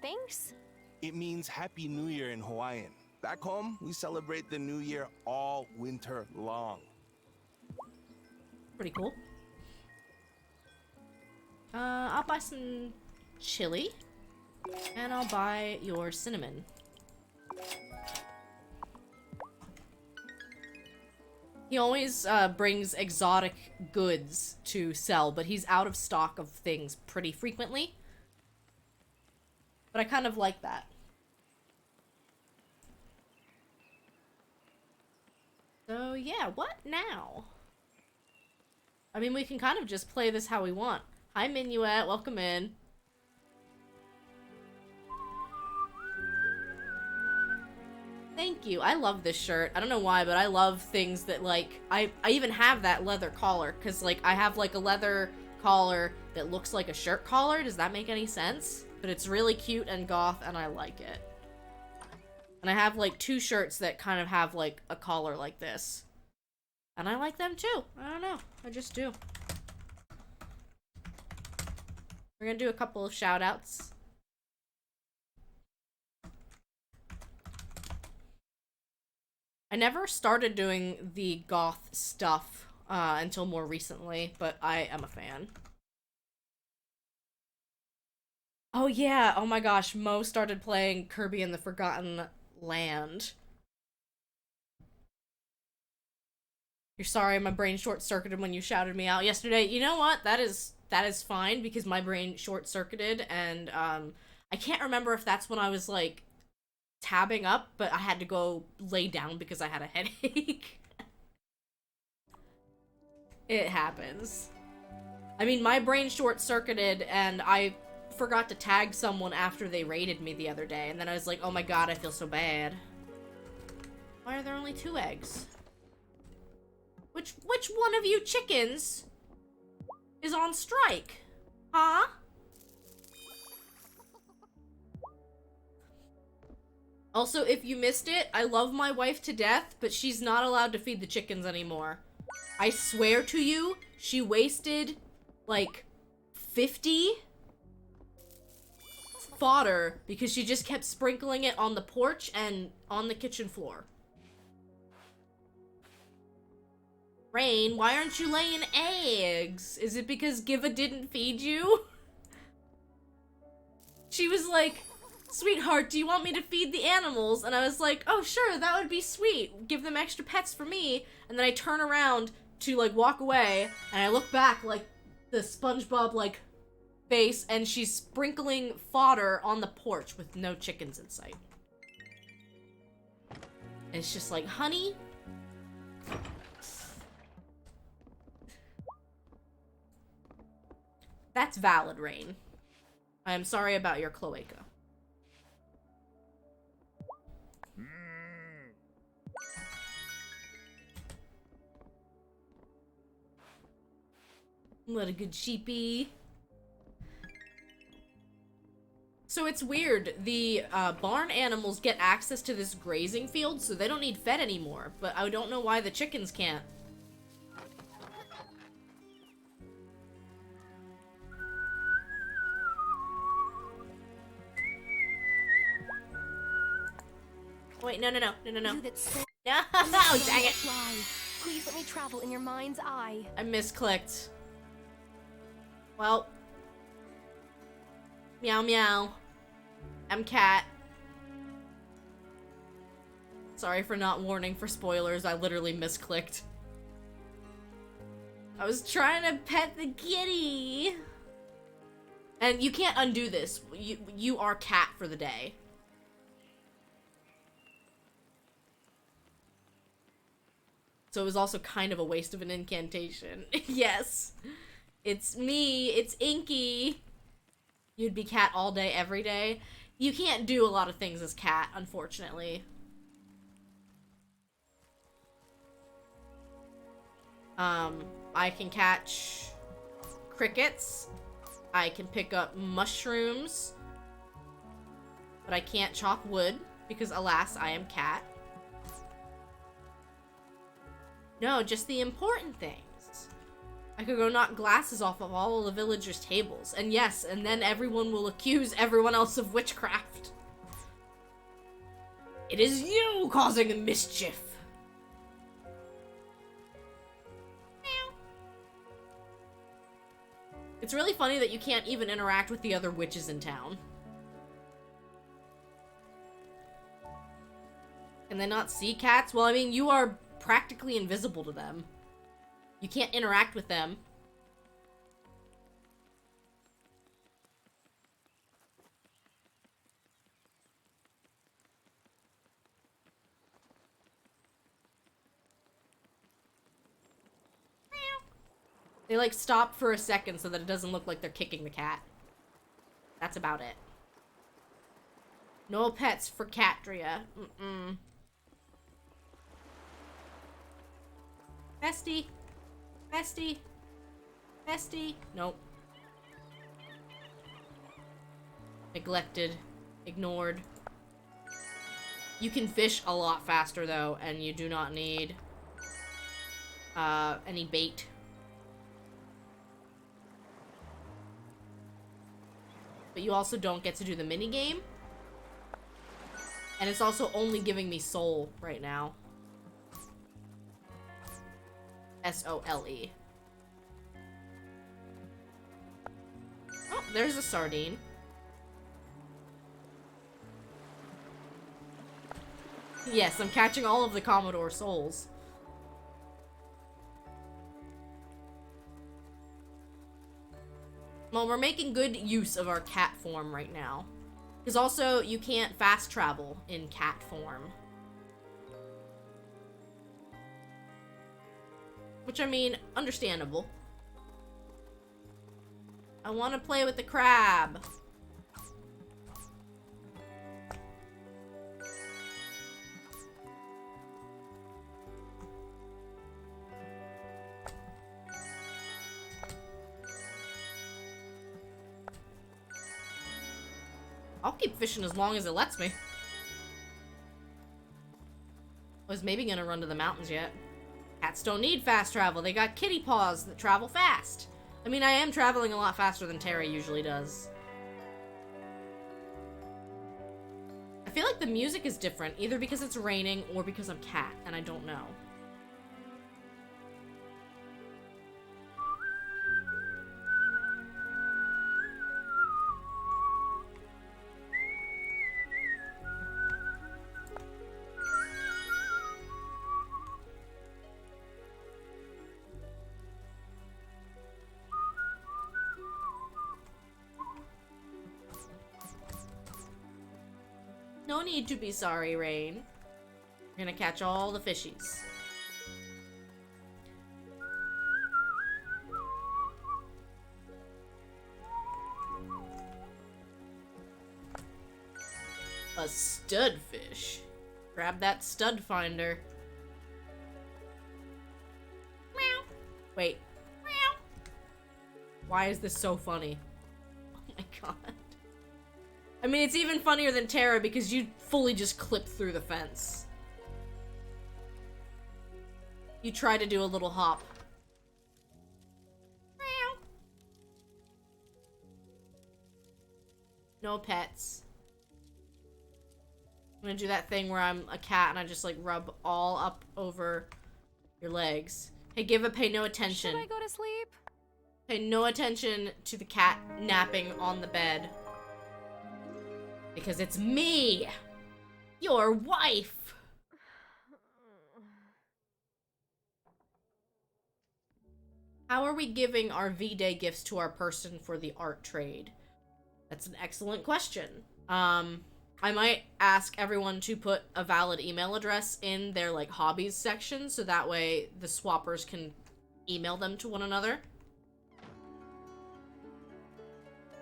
Thanks? It means Happy New Year in Hawaiian. Back home, we celebrate the New Year all winter long. Pretty cool. I'll buy some chili. And I'll buy your cinnamon. He always brings exotic goods to sell, but he's out of stock of things pretty frequently. But I kind of like that. So yeah, what now? I mean, we can kind of just play this how we want. Hi, Minuet, welcome in. Thank you. I love this shirt. I don't know why, but I love things that, like, I even have that leather collar, because, like, I have, like, a leather collar that looks like a shirt collar. Does that make any sense? But it's really cute and goth, and I like it. And I have, like, 2 shirts that kind of have, like, a collar like this. And I like them, too. I don't know. I just do. We're gonna do a couple of shout-outs. I never started doing the goth stuff until more recently, but I am a fan. Oh yeah, oh my gosh, Mo started playing Kirby and the Forgotten Land. You're sorry, my brain short-circuited when you shouted me out yesterday. You know what? That is fine, because my brain short-circuited, and I can't remember if that's when I was, like, tabbing up, but I had to go lay down because I had a headache. It happens. I mean, my brain short-circuited, and I forgot to tag someone after they raided me the other day, and then I was like, oh my god, I feel so bad. Why are there only 2 eggs? Which one of you chickens is on strike. Huh? Also, if you missed it, I love my wife to death, but she's not allowed to feed the chickens anymore. I swear to you, she wasted, like, 50 fodder because she just kept sprinkling it on the porch and on the kitchen floor. Rain, why aren't you laying eggs? Is it because Giva didn't feed you? She was like, sweetheart, do you want me to feed the animals? And I was like, oh sure, that would be sweet. Give them extra pets for me. And then I turn around to like walk away and I look back like the SpongeBob like face and she's sprinkling fodder on the porch with no chickens in sight. And it's just like, honey? That's valid, Rain. I am sorry about your cloaca. What a good sheepy. So it's weird. The barn animals get access to this grazing field, so they don't need fed anymore. But I don't know why the chickens can't. Wait, no. No, You that stay- dang it. Fly. Please let me travel in your mind's eye. I misclicked. Well. Meow meow. I'm cat. Sorry for not warning for spoilers, I literally misclicked. I was trying to pet the kitty. And you can't undo this. You are cat for the day. So it was also kind of a waste of an incantation. Yes. It's me. It's Inky. You'd be cat all day, every day. You can't do a lot of things as cat, unfortunately. I can catch crickets. I can pick up mushrooms. But I can't chop wood because, alas, I am cat. No, just the important things. I could go knock glasses off of all of the villagers' tables. And yes, and then everyone will accuse everyone else of witchcraft. It is you causing the mischief. It's really funny that you can't even interact with the other witches in town. Can they not see cats? Well, I mean, you are practically invisible to them. You can't interact with them. They like stop for a second so that it doesn't look like they're kicking the cat. That's about it. No pets for Catria. Bestie. Bestie. Bestie. Nope. Neglected. Ignored. You can fish a lot faster though, and you do not need any bait. But you also don't get to do the mini game. And it's also only giving me soul right now. S-O-L-E. Oh, there's a sardine. Yes, I'm catching all of the Commodore souls. Well, we're making good use of our cat form right now. Because also, you can't fast travel in cat form. Which, I mean, understandable. I want to play with the crab. I'll keep fishing as long as it lets me. I was maybe gonna run to the mountains yet. Cats don't need fast travel. They got kitty paws that travel fast. I mean, I am traveling a lot faster than Terry usually does. I feel like the music is different, either because it's raining or because I'm cat, and I don't know. No need to be sorry, Rain. We're gonna catch all the fishies. A stud fish. Grab that stud finder. Meow. Wait. Meow. Why is this so funny? Oh my god. I mean, it's even funnier than Terra because you fully just clip through the fence. You try to do a little hop. Meow. No pets. I'm gonna do that thing where I'm a cat and I just like rub all up over your legs. Hey, pay no attention. Should I go to sleep? Pay no attention to the cat napping on the bed. Because it's me! Your wife! How are we giving our V-Day gifts to our person for the art trade? That's an excellent question. I might ask everyone to put a valid email address in their, like, hobbies section, so that way the swappers can email them to one another.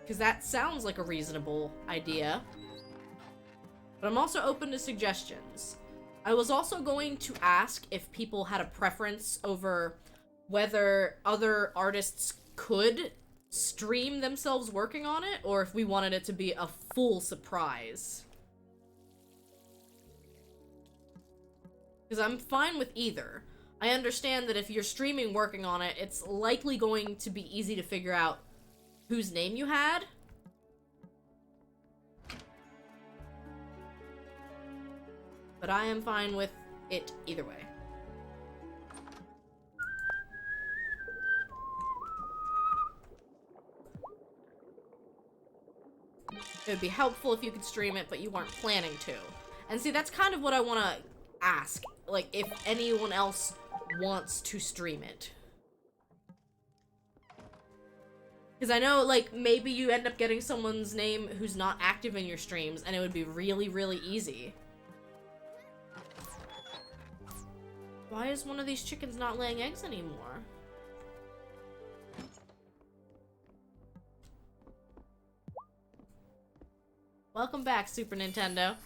Because that sounds like a reasonable idea. But I'm also open to suggestions. I was also going to ask if people had a preference over whether other artists could stream themselves working on it, or if we wanted it to be a full surprise. Because I'm fine with either. I understand that if you're streaming working on it, it's likely going to be easy to figure out whose name you had. But I am fine with it either way. It would be helpful if you could stream it, but you weren't planning to. And see, that's kind of what I want to ask. Like, if anyone else wants to stream it. Because I know, like, maybe you end up getting someone's name who's not active in your streams, and it would be really, really easy. Why is one of these chickens not laying eggs anymore? Welcome back, Super Nintendo.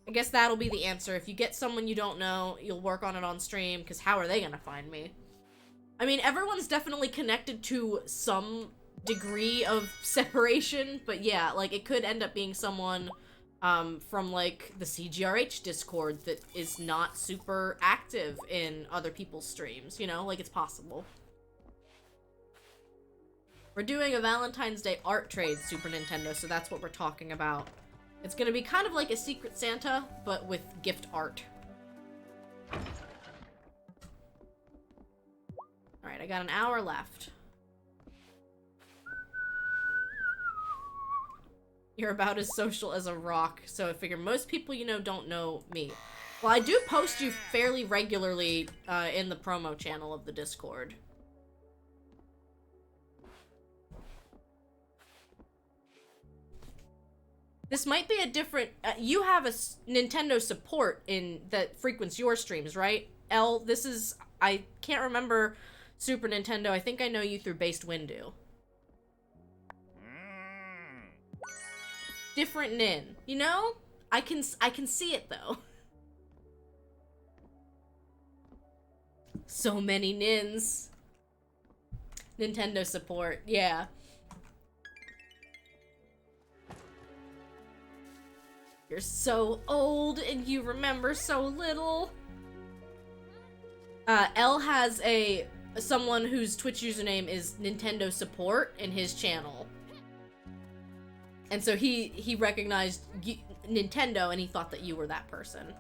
I guess that'll be the answer. If you get someone you don't know, you'll work on it on stream, because how are they gonna find me? I mean, everyone's definitely connected to some degree of separation, but yeah, like, it could end up being someone from, like, the CGRH Discord that is not super active in other people's streams, you know? Like, it's possible. We're doing a Valentine's Day art trade, Super Nintendo, so that's what we're talking about. It's gonna be kind of like a Secret Santa, but with gift art. Alright, I got an hour left. You're about as social as a rock, so I figure most people you know don't know me. Well, I do post you fairly regularly in the promo channel of the Discord. This might be a different... you have a Nintendo support in that frequents your streams, right? L, this is... I can't remember Super Nintendo. I think I know you through Based Windu. different nin, you know? I can see it though. So many nins. Nintendo support, yeah. You're so old and you remember so little. L has someone whose Twitch username is Nintendo support in his channel. And so he recognized Nintendo and he thought that you were that person.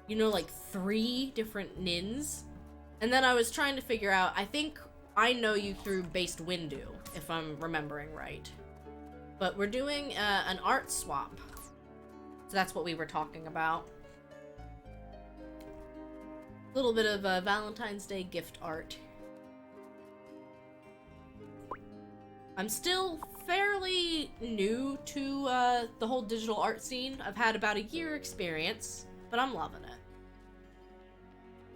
You know, like 3 different nins. And then I was trying to figure out, I think I know you through Based Windu, if I'm remembering right. But we're doing an art swap. So that's what we were talking about. A little bit of Valentine's Day gift art. I'm still fairly new to the whole digital art scene. I've had about a year experience, but I'm loving it.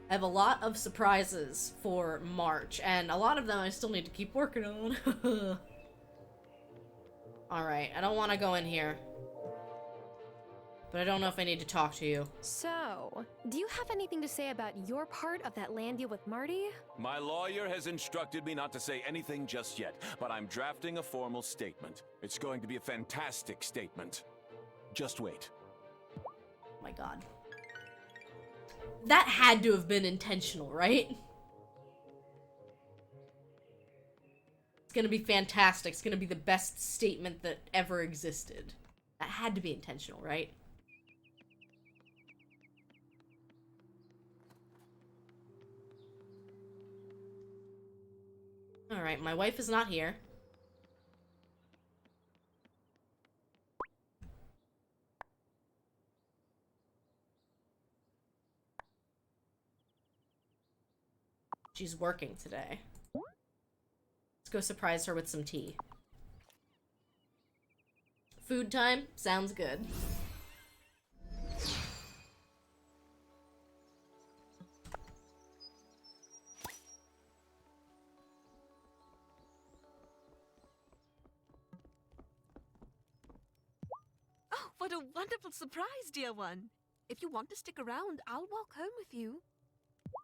I have a lot of surprises for March, and a lot of them I still need to keep working on. Alright, I don't want to go in here. But I don't know if I need to talk to you. So, do you have anything to say about your part of that land deal with Marty? My lawyer has instructed me not to say anything just yet, but I'm drafting a formal statement. It's going to be a fantastic statement. Just wait. Oh my god. That had to have been intentional, right? It's gonna be fantastic. It's gonna be the best statement that ever existed. That had to be intentional, right? Alright, my wife is not here. She's working today. Let's go surprise her with some tea. Food time? Sounds good. Oh, what a wonderful surprise, dear one. If you want to stick around, I'll walk home with you.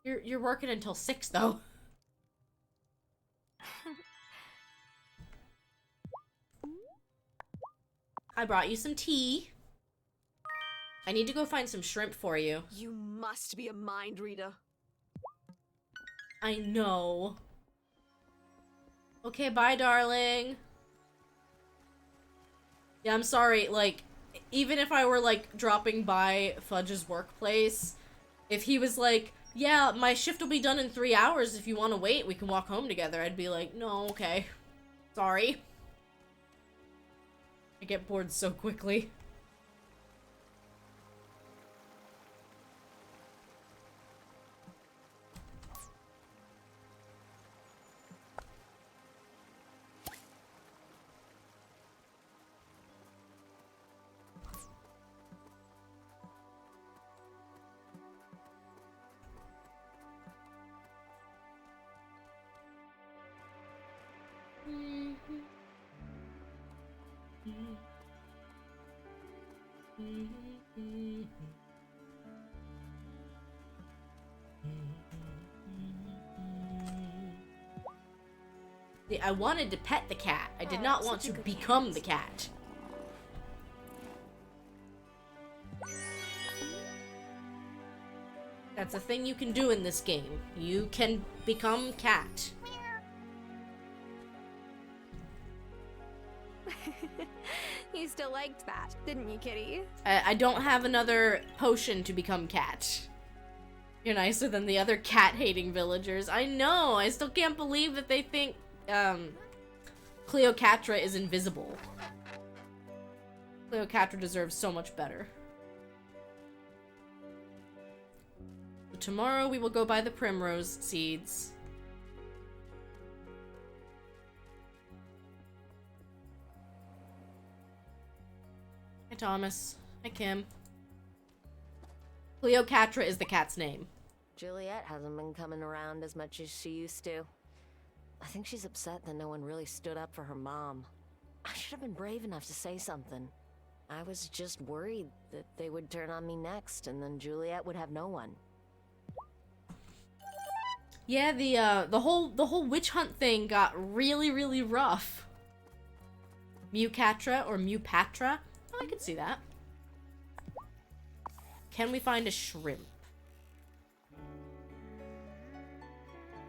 You're working until 6 though. I brought you some tea. I need to go find some shrimp for you. You must be a mind reader. I know. Okay, bye, darling. Yeah, I'm sorry, like, even if I were, like, dropping by Fudge's workplace, if he was like, yeah, my shift will be done in 3 hours, if you want to wait, we can walk home together, I'd be like, no, okay. Sorry. I get bored so quickly. See, I wanted to pet the cat. I did not want to become the cat. That's a thing you can do in this game. You can become cat. You still liked that, didn't you, kitty? I don't have another potion to become cat. You're nicer than the other cat-hating villagers. I know! I still can't believe that they think, Cleopatra is invisible. Cleopatra deserves so much better. But tomorrow we will go buy the primrose seeds. Hi, Thomas. Hi, Kim. Cleopatra is the cat's name. Juliet hasn't been coming around as much as she used to. I think she's upset that no one really stood up for her mom. I should have been brave enough to say something. I was just worried that they would turn on me next, and then Juliet would have no one. Yeah, the whole witch hunt thing got really, really rough. Mucatra or Mupatra? Oh, I can see that. Can we find a shrimp?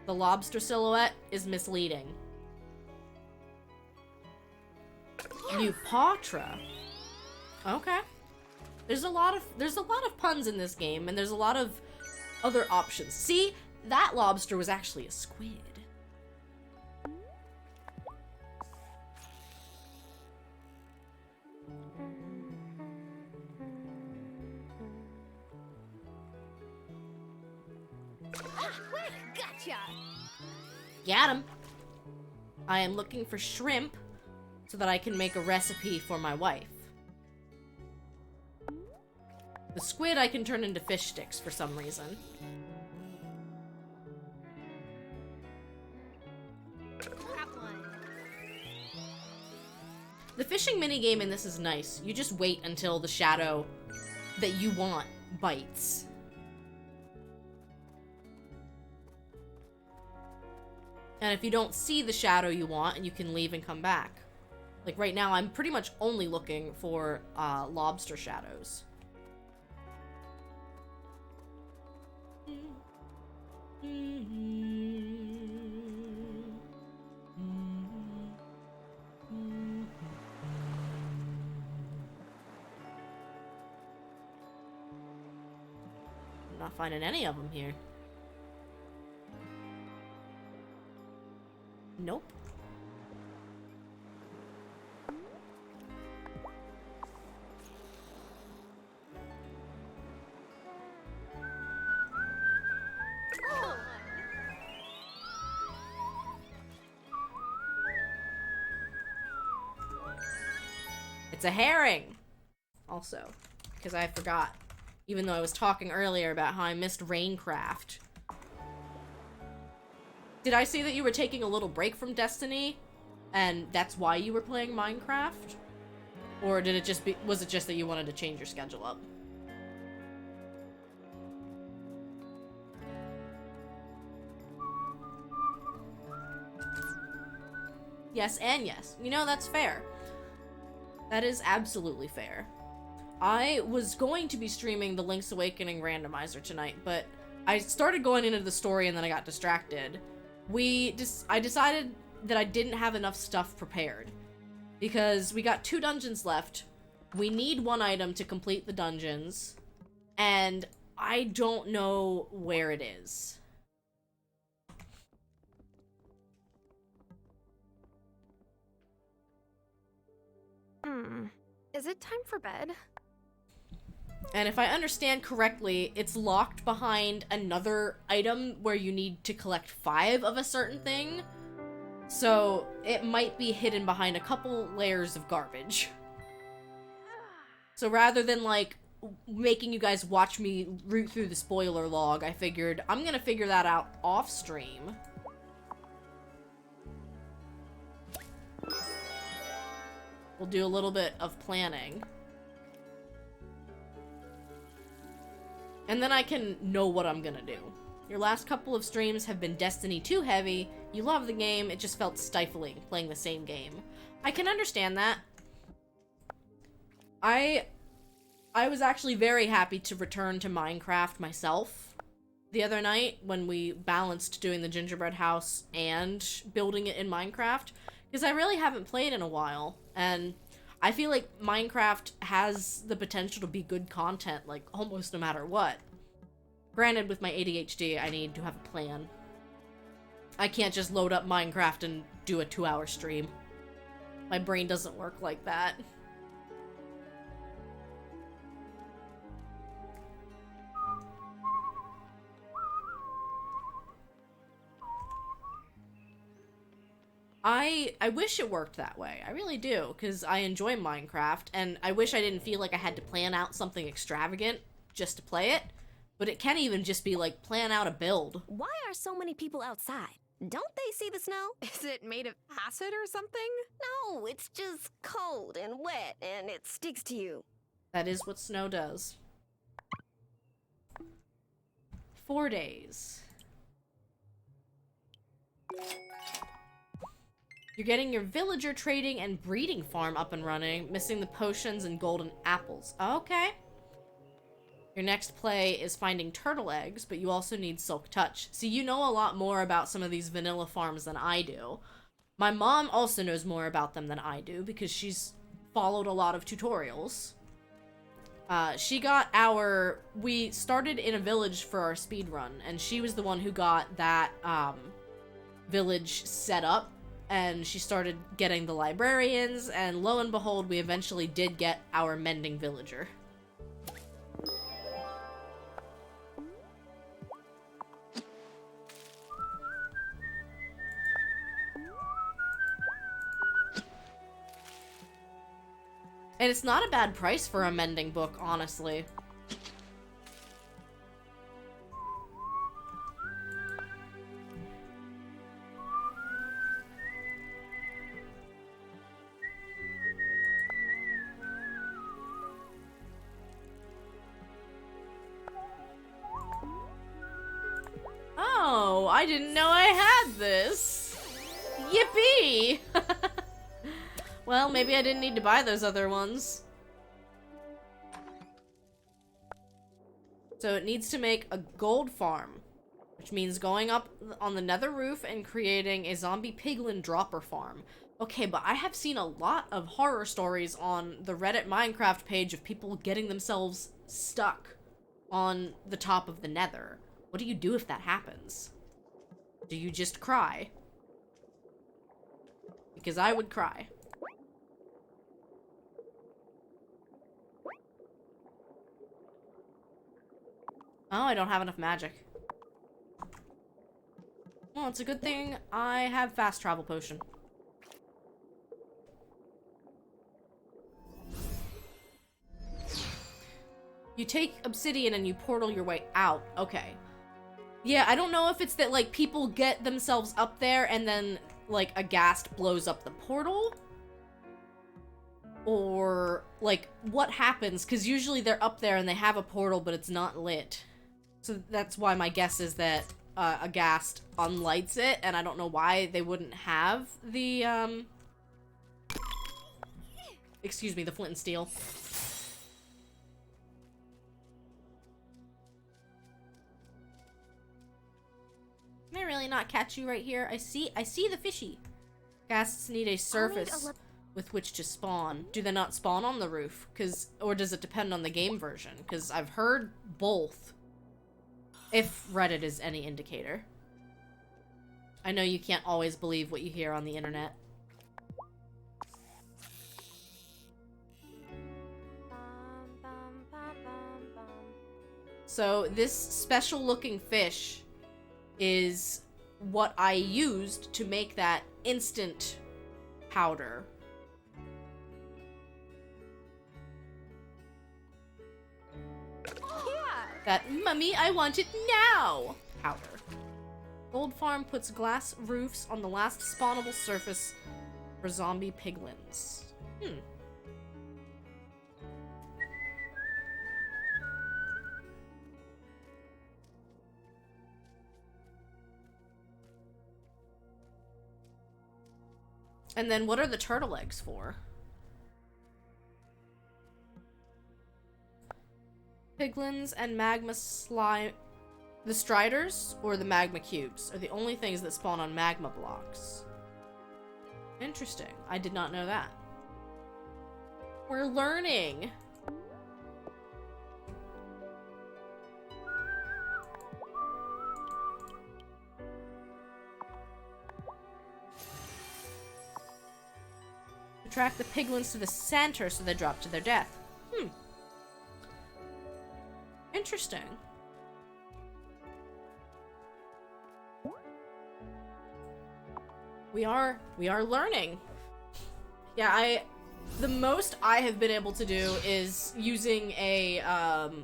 The lobster silhouette is misleading. Mupatra? Okay. There's a lot of puns in this game, and there's a lot of other options. See? That lobster was actually a squid. Quick, gotcha! Got him. I am looking for shrimp so that I can make a recipe for my wife. The squid I can turn into fish sticks for some reason. The fishing minigame in this is nice. You just wait until the shadow that you want bites. And if you don't see the shadow you want, you can leave and come back. Like right now, I'm pretty much only looking for lobster shadows. I'm not finding any of them here. Nope. It's a herring! Also, because I forgot. Even though I was talking earlier about how I missed Raincraft. Did I see that you were taking a little break from Destiny? And that's why you were playing Minecraft? Or did it just was it just that you wanted to change your schedule up? Yes and yes. You know, that's fair. That is absolutely fair. I was going to be streaming the Link's Awakening randomizer tonight, but I started going into the story and then I got distracted. I decided that I didn't have enough stuff prepared because we got 2 dungeons left. We need 1 item to complete the dungeons, and I don't know where it is. Is it time for bed? And if I understand correctly, it's locked behind another item where you need to collect 5 of a certain thing. So it might be hidden behind a couple layers of garbage. So rather than like making you guys watch me root through the spoiler log, I figured I'm gonna figure that out off stream. We'll do a little bit of planning. And then I can know what I'm gonna do. Your last couple of streams have been Destiny 2 heavy. You love the game, it just felt stifling playing the same game. I can understand that. I was actually very happy to return to Minecraft myself the other night when we balanced doing the gingerbread house and building it in Minecraft, because I really haven't played in a while, and I feel like Minecraft has the potential to be good content, like, almost no matter what. Granted, with my ADHD, I need to have a plan. I can't just load up Minecraft and do a 2-hour stream. My brain doesn't work like that. I wish it worked that way. I really do, because I enjoy Minecraft, and I wish I didn't feel like I had to plan out something extravagant just to play it. But it can even just be like, plan out a build. Why are so many people outside? Don't they see the snow? Is it made of acid or something? No, it's just cold and wet, and it sticks to you. That is what snow does. 4 days. You're getting your villager trading and breeding farm up and running, missing the potions and golden apples. Okay. Your next play is finding turtle eggs, but you also need silk touch. See, you know a lot more about some of these vanilla farms than I do. My mom also knows more about them than I do because she's followed a lot of tutorials. She got we started in a village for our speed run, and she was the one who got that, village set up, and she started getting the librarians, and lo and behold, we eventually did get our mending villager. And it's not a bad price for a mending book, honestly. Oh, I didn't know I had this. Yippee! Well, maybe I didn't need to buy those other ones. So it needs to make a gold farm, which means going up on the nether roof and creating a zombie piglin dropper farm. Okay, but I have seen a lot of horror stories on the Reddit Minecraft page of people getting themselves stuck on the top of the nether. What do you do if that happens? Do you just cry? Because I would cry. Oh, I don't have enough magic. Well, it's a good thing I have fast travel potion. You take obsidian and you portal your way out. Okay. Yeah, I don't know if it's that, like, people get themselves up there and then, like, a ghast blows up the portal. Or, like, what happens? Because usually they're up there and they have a portal, but it's not lit. So that's why my guess is that a ghast unlights it, and I don't know why they wouldn't have the, excuse me, the flint and steel. Can I really not catch you right here? I see the fishy. Ghasts need a surface with which to spawn. Do they not spawn on the roof? Or does it depend on the game version? Because I've heard both. If Reddit is any indicator. I know you can't always believe what you hear on the internet. So this special looking fish is what I used to make that instant powder. That, mummy, I want it now! Powder. Gold Farm puts glass roofs on the last spawnable surface for zombie piglins. And then what are the turtle eggs for? Piglins and magma slime... The striders or the magma cubes are the only things that spawn on magma blocks. Interesting. I did not know that. We're learning! Attract the piglins to the center so they drop to their death. Interesting. We are learning. Yeah, the most I have been able to do is using a,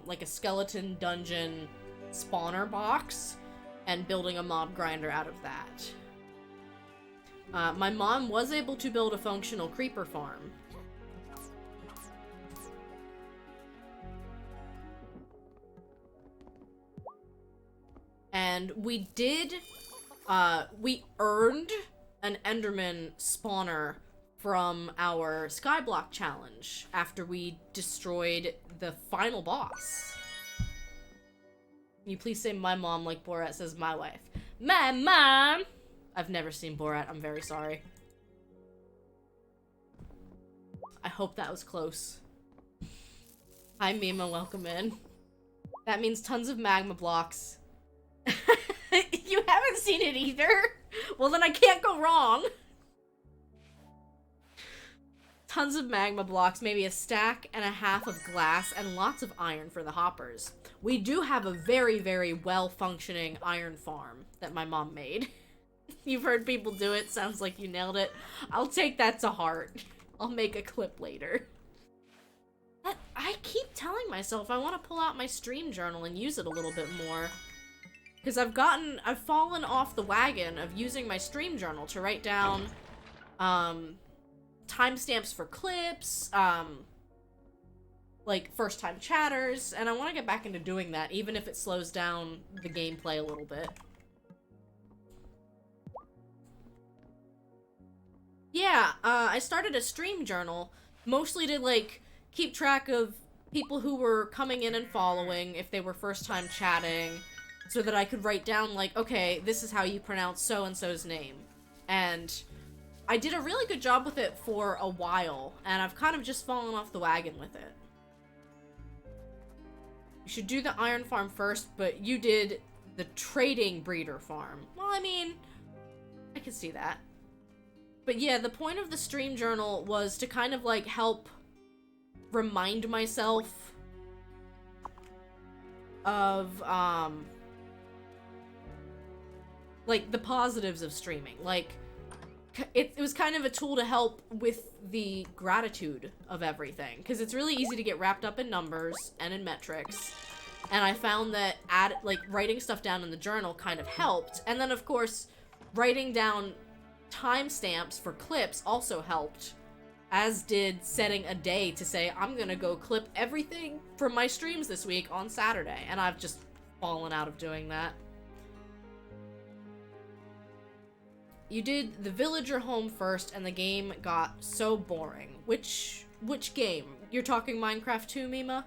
like a skeleton dungeon spawner box and building a mob grinder out of that. My mom was able to build a functional creeper farm. And we did, we earned an Enderman spawner from our Skyblock challenge after we destroyed the final boss. Can you please say my mom like Borat says my wife? My mom! I've never seen Borat, I'm very sorry. I hope that was close. Hi Mima, welcome in. That means tons of magma blocks. You haven't seen it either? Well then I can't go wrong. Tons of magma blocks, maybe a stack and a half of glass, and lots of iron for the hoppers. We do have a very, very well-functioning iron farm that my mom made. You've heard people do it, sounds like you nailed it. I'll take that to heart. I'll make a clip later. I keep telling myself I want to pull out my stream journal and use it a little bit more. Because I've fallen off the wagon of using my stream journal to write down, timestamps for clips, like first-time chatters, and I want to get back into doing that, even if it slows down the gameplay a little bit. Yeah, I started a stream journal, mostly to, like, keep track of people who were coming in and following, if they were first-time chatting, so that I could write down, like, okay, this is how you pronounce so-and-so's name. And I did a really good job with it for a while, and I've kind of just fallen off the wagon with it. You should do the iron farm first, but you did the trading breeder farm. Well, I mean, I can see that. But yeah, the point of the stream journal was to kind of, like, help remind myself of, like, the positives of streaming. Like, it was kind of a tool to help with the gratitude of everything, because it's really easy to get wrapped up in numbers and in metrics, and I found that writing stuff down in the journal kind of helped, and then of course writing down timestamps for clips also helped, as did setting a day to say I'm gonna go clip everything from my streams this week on Saturday, and I've just fallen out of doing that. You did the villager home first, and the game got so boring. Which game? You're talking Minecraft 2, Mima?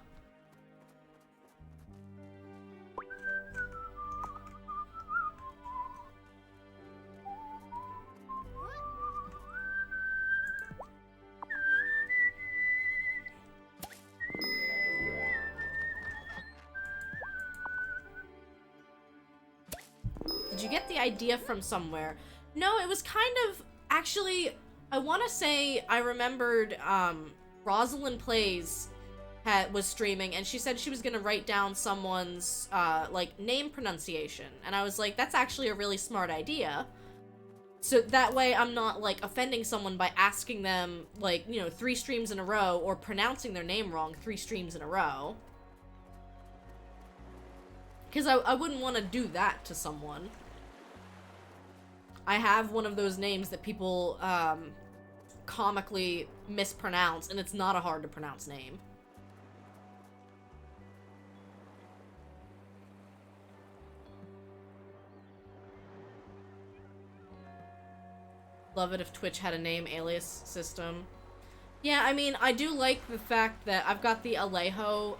Did you get the idea from somewhere? No, it was kind of, actually, I want to say I remembered, Rosalind Plays was streaming, and she said she was gonna write down someone's, like, name pronunciation, and I was like, that's actually a really smart idea. So that way I'm not, like, offending someone by asking them, like, you know, 3 streams in a row, or pronouncing their name wrong 3 streams in a row. Because I wouldn't want to do that to someone. I have one of those names that people, comically mispronounce, and it's not a hard to pronounce name. Love it if Twitch had a name alias system. Yeah, I mean, I do like the fact that I've got the Alejo,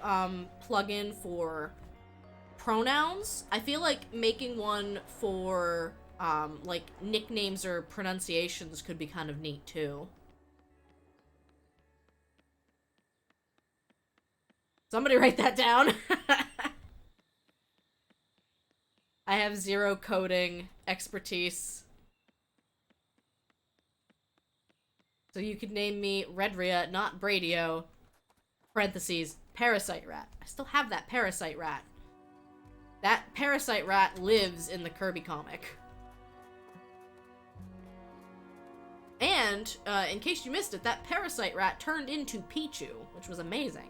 plugin for pronouns. I feel like making one for like nicknames or pronunciations could be kind of neat too. Somebody write that down. I have 0 coding expertise. So you could name me Redria, not Bradio. Parentheses, Parasite Rat. I still have that Parasite Rat. That Parasite Rat lives in the Kirby comic. And, in case you missed it, that Parasite Rat turned into Pichu, which was amazing.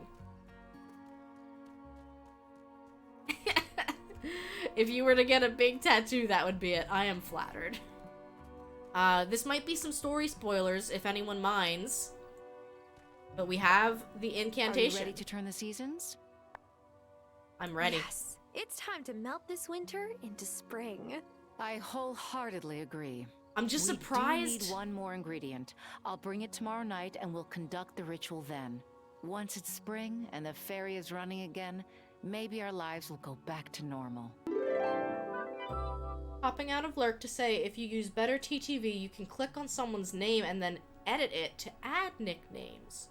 If you were to get a big tattoo, that would be it. I am flattered. This might be some story spoilers if anyone minds. But we have the incantation. Are you ready to turn the seasons? I'm ready. Yes, it's time to melt this winter into spring. I wholeheartedly agree. I'm just surprised. We do need one more ingredient. I'll bring it tomorrow night and we'll conduct the ritual then. Once it's spring and the fairy is running again, maybe our lives will go back to normal. Popping out of Lurk to say if you use Better TTV, you can click on someone's name and then edit it to add nicknames.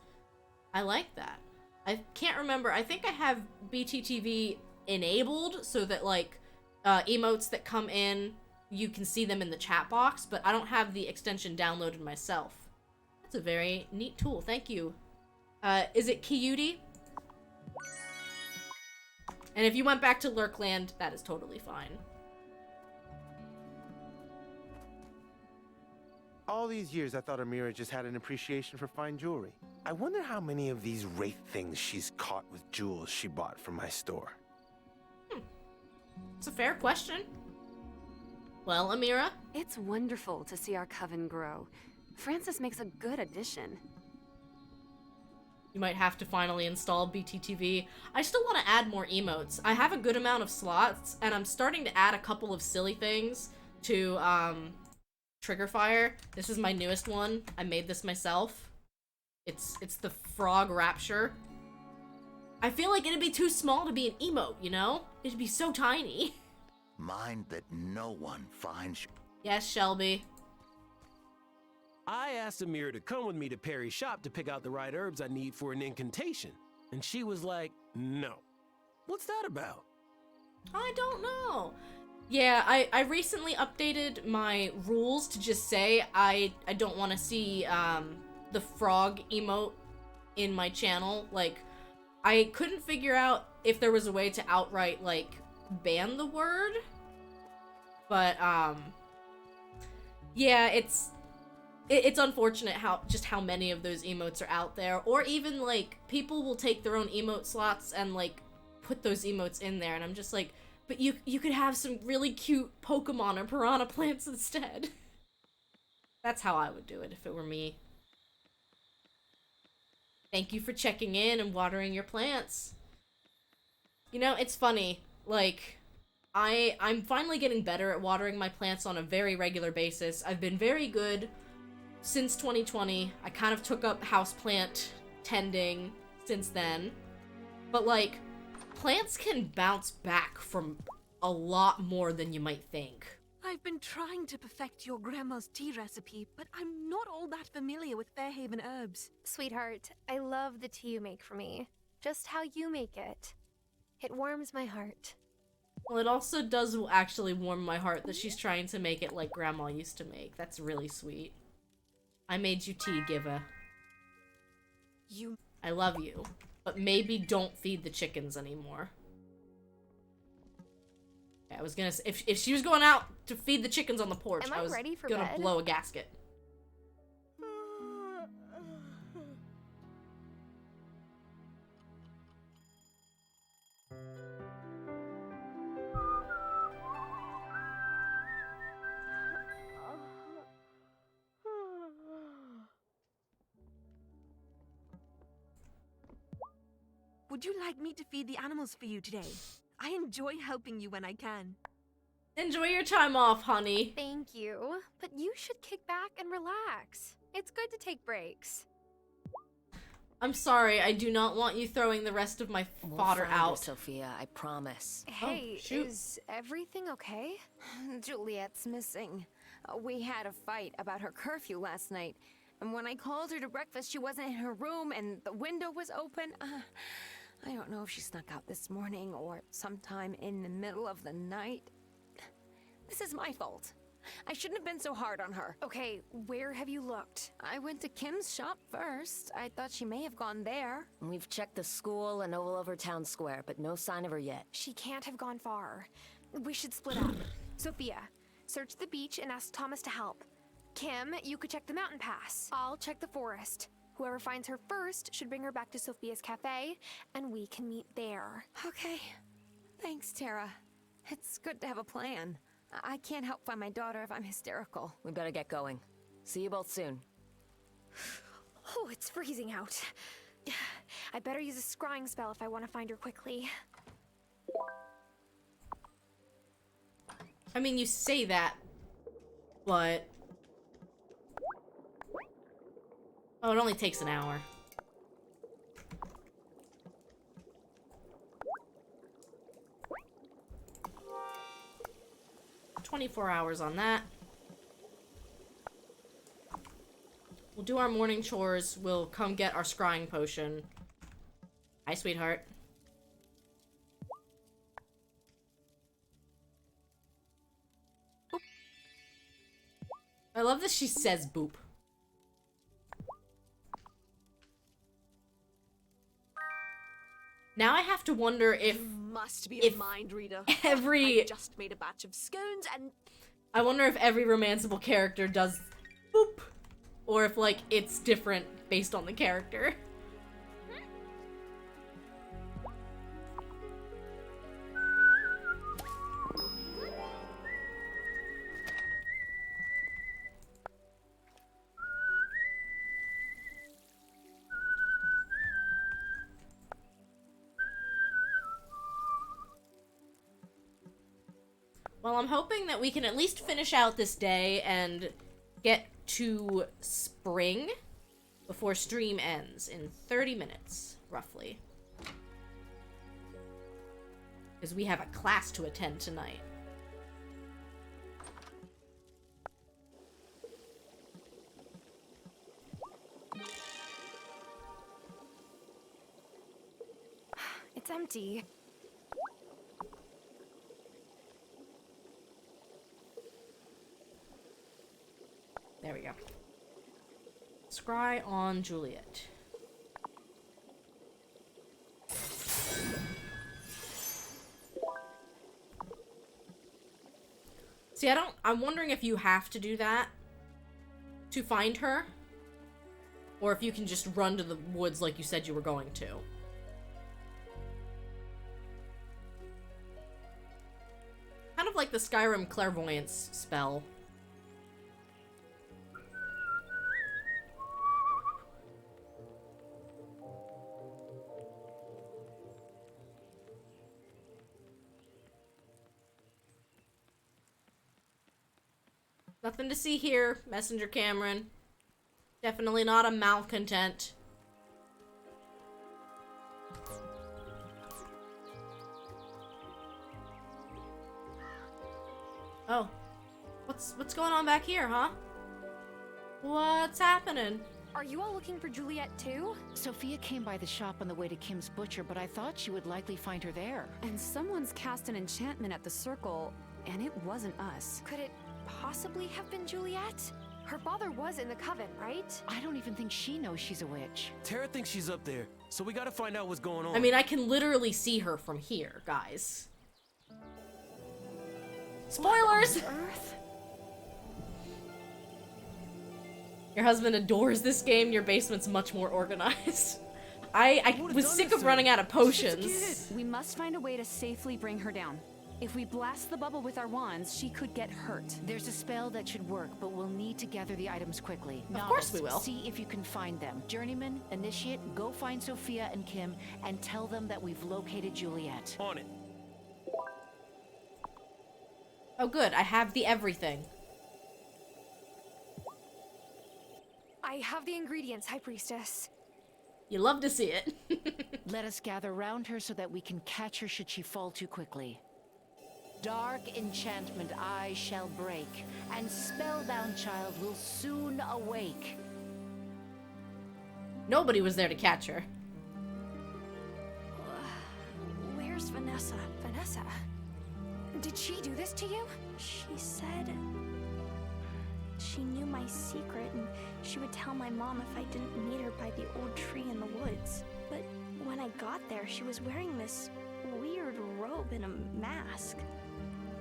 I like that. I can't remember. I think I have BTTV enabled so that, like, emotes that come in, you can see them in the chat box, but I don't have the extension downloaded myself. That's a very neat tool. Thank you. Is it Kyuti? And if you went back to Lurkland, that is totally fine. All these years, I thought Amira just had an appreciation for fine jewelry. I wonder how many of these wraith things she's caught with jewels she bought from my store. It's a fair question. Well, Amira? It's wonderful to see our coven grow. Francis makes a good addition. You might have to finally install BTTV. I still want to add more emotes. I have a good amount of slots, and I'm starting to add a couple of silly things to, Trigger Fire. This is my newest one. I made this myself. It's the Frog Rapture. I feel like it'd be too small to be an emote, you know? It'd be so tiny. Mind that no one finds. Yes, Shelby. I asked Amira to come with me to Perry's shop to pick out the right herbs I need for an incantation, and she was like, no. What's that about? I don't know. Yeah, I recently updated my rules to just say I don't want to see the frog emote in my channel. Like, I couldn't figure out if there was a way to outright, like, ban the word. But, yeah, it's unfortunate how many of those emotes are out there. Or even, like, people will take their own emote slots and, like, put those emotes in there. And I'm just like, but you could have some really cute Pokemon or piranha plants instead. That's how I would do it if it were me. Thank you for checking in and watering your plants. You know, it's funny. Like, I'm finally getting better at watering my plants on a very regular basis. I've been very good since 2020. I kind of took up houseplant tending since then. But, like, plants can bounce back from a lot more than you might think. I've been trying to perfect your grandma's tea recipe, but I'm not all that familiar with Fairhaven herbs. Sweetheart, I love the tea you make for me. Just how you make it. It warms my heart. Well, it also does actually warm my heart that she's trying to make it like Grandma used to make. That's really sweet. I made you tea, Giva. I love you. But maybe don't feed the chickens anymore. Yeah, I was gonna say, if she was going out to feed the chickens on the porch, I was ready for gonna bed? blow a gasket. Would you like me to feed the animals for you today? I enjoy helping you when I can. Enjoy your time off, honey. Thank you. But you should kick back and relax. It's good to take breaks. I'm sorry, I do not want you throwing the rest of my fodder out. Sophia, I promise. Hey, shoot. is everything okay? Juliet's missing. We had a fight about her curfew last night, and when I called her to breakfast, she wasn't in her room and the window was open. I don't know if she snuck out this morning or sometime in the middle of the night. This is my fault. I shouldn't have been so hard on her. Okay, where have you looked? I went to Kim's shop first. I thought she may have gone there. We've checked the school and all over town square, but no sign of her yet. She can't have gone far. We should split up. Sophia, search the beach and ask Thomas to help. Kim, you could check the mountain pass. I'll check the forest. Whoever finds her first should bring her back to Sophia's cafe, and we can meet there. Okay. Thanks, Tara. It's good to have a plan. I can't help find my daughter if I'm hysterical. We better get going. See you both soon. Oh, it's freezing out. I better use a scrying spell if I want to find her quickly. I mean, you say that, but... Oh, it only takes an hour. 24 hours on that. We'll do our morning chores. We'll come get our scrying potion. Hi, sweetheart. Boop. I love that she says boop. Now I have to wonder if... You must be a mind reader. Every... I just made a batch of scones and... I wonder if every romanceable character does boop. Or if, like, it's different based on the character. Well, I'm hoping that we can at least finish out this day and get to spring before stream ends in 30 minutes, roughly. Because we have a class to attend tonight. It's empty. There we go. Scry on Juliet. See, I'm wondering if you have to do that to find her, or if you can just run to the woods like you said you were going to. Kind of like the Skyrim clairvoyance spell. Nothing to see here, Messenger Cameron. Definitely not a malcontent. Oh. What's going on back here, huh? What's happening? Are you all looking for Juliet too? Sophia came by the shop on the way to Kim's Butcher, but I thought she would likely find her there. And someone's cast an enchantment at the circle, and it wasn't us. Could it possibly have been Juliet? Her father was in the coven, right? I don't even think she knows she's a witch. Tara thinks she's up there, so we gotta find out what's going on. I mean, I can literally see her from here, guys. Spoilers! Earth? Your husband adores this game. Your basement's much more organized. I was sick of running out of potions. We must find a way to safely bring her down. If we blast the bubble with our wands, she could get hurt. There's a spell that should work, but we'll need to gather the items quickly. Of course we will. See if you can find them. Journeyman, Initiate, go find Sophia and Kim and tell them that we've located Juliet. On it. Oh good, I have the everything. I have the ingredients, High Priestess. You love to see it. Let us gather round her so that we can catch her should she fall too quickly. Dark enchantment I shall break, and spellbound child will soon awake. Nobody was there to catch her. Where's Vanessa? Vanessa? Did she do this to you? She said she knew my secret and she would tell my mom if I didn't meet her by the old tree in the woods. But when I got there, she was wearing this weird robe and a mask.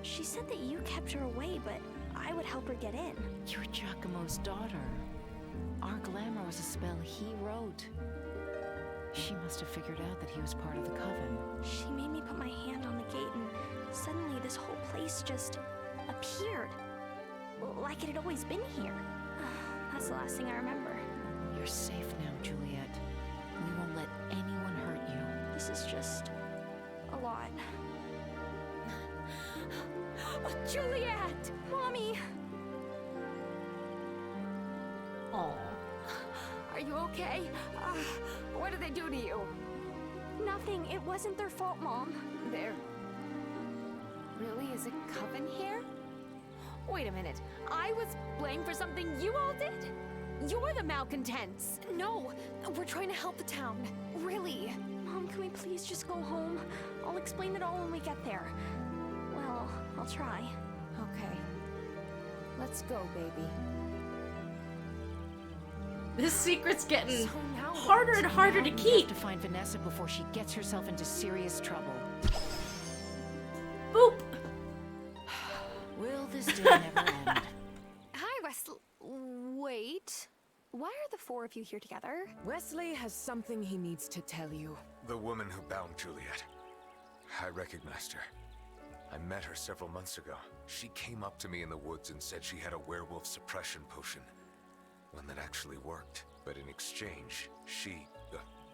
She said that you kept her away, but I would help her get in. You're Giacomo's daughter. Our glamour was a spell he wrote. She must have figured out that he was part of the coven. She made me put my hand on the gate and suddenly this whole place just appeared. Like it had always been here. That's the last thing I remember. You're safe now, Juliet. We won't let anyone hurt you. This is just a lot. Juliet! Mommy! Aww. Are you okay? What did they do to you? Nothing. It wasn't their fault, Mom. There really is a coven here? Wait a minute. I was blamed for something you all did? You're the malcontents. No, we're trying to help the town. Really. Mom, can we please just go home? I'll explain it all when we get there. Well, I'll try. Okay. Let's go, baby. This secret's getting So now harder and harder to we keep. have to find Vanessa before she gets herself into serious trouble. Boop. Will this day never end? Hi, Wesley. Wait. Why are the four of you here together? Wesley has something he needs to tell you. The woman who bound Juliet. I recognized her. I met her several months ago. She came up to me in the woods and said she had a werewolf suppression potion. One that actually worked. But in exchange, she,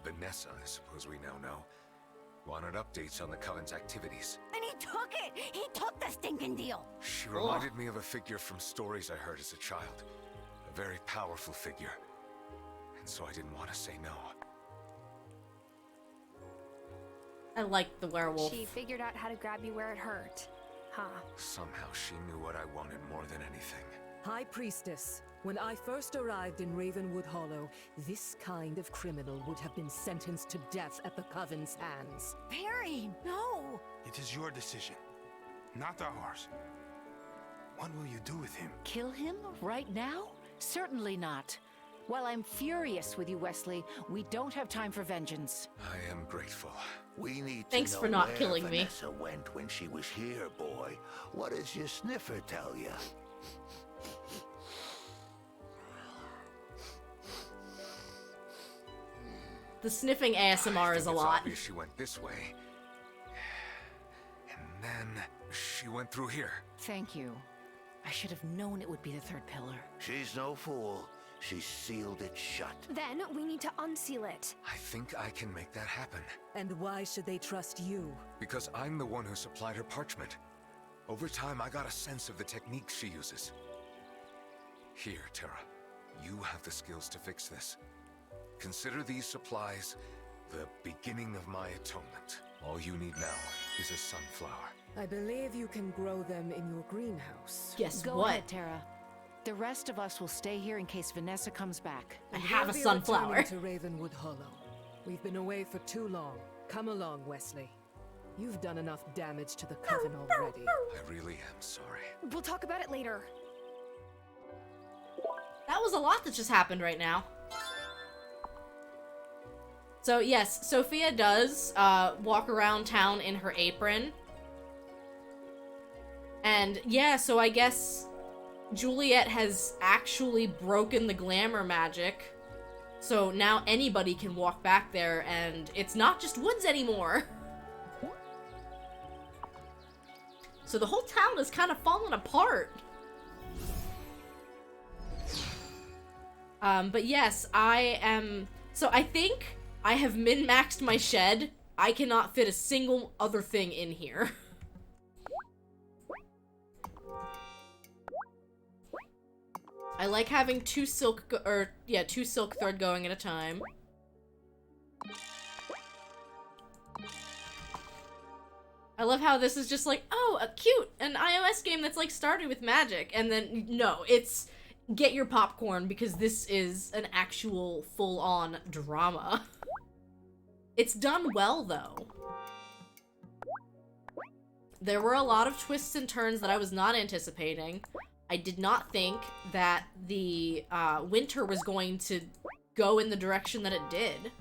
Vanessa, I suppose we now know, wanted updates on the Coven's activities. And he took it! He took the stinking deal! She reminded me of a figure from stories I heard as a child. A very powerful figure. And so I didn't want to say no. I like the werewolf. She figured out how to grab you where it hurt. Huh. Somehow she knew what I wanted more than anything. High Priestess, when I first arrived in Ravenwood Hollow, this kind of criminal would have been sentenced to death at the Coven's hands. Perry, no! It is your decision, not ours. What will you do with him? Kill him right now? Certainly not. While I'm furious with you, Wesley, we don't have time for vengeance. I am grateful. We need Thanks to know for not where killing me. Vanessa went when she was here, boy. What does your sniffer tell you? The sniffing ASMR is a lot. Obvious she went this way. And then she went through here. Thank you. I should have known it would be the third pillar. She's no fool. She sealed it shut. Then we need to unseal it. I think I can make that happen. And why should they trust you? Because I'm the one who supplied her parchment. Over time, I got a sense of the techniques she uses. Here, Terra. You have the skills to fix this. Consider these supplies the beginning of my atonement. All you need now is a sunflower. I believe you can grow them in your greenhouse. Guess Go what? ahead, Terra. The rest of us will stay here in case Vanessa comes back. I have a We'll be sunflower. returning to Ravenwood Hollow. We've been away for too long. Come along, Wesley. You've done enough damage to the Coven already. I really am sorry. We'll talk about it later. That was a lot that just happened right now. So yes, Sophia does walk around town in her apron. And yeah, so I guess Juliet has actually broken the glamour magic. So now anybody can walk back there and it's not just woods anymore. So the whole town is kind of falling apart. But yes, so I think I have min-maxed my shed. I cannot fit a single other thing in here. I like having two silk thread going at a time. I love how this is just like, oh, an iOS game that's like started with magic, and then no, it's get your popcorn because this is an actual full-on drama. It's done well though. There were a lot of twists and turns that I was not anticipating. I did not think that the winter was going to go in the direction that it did.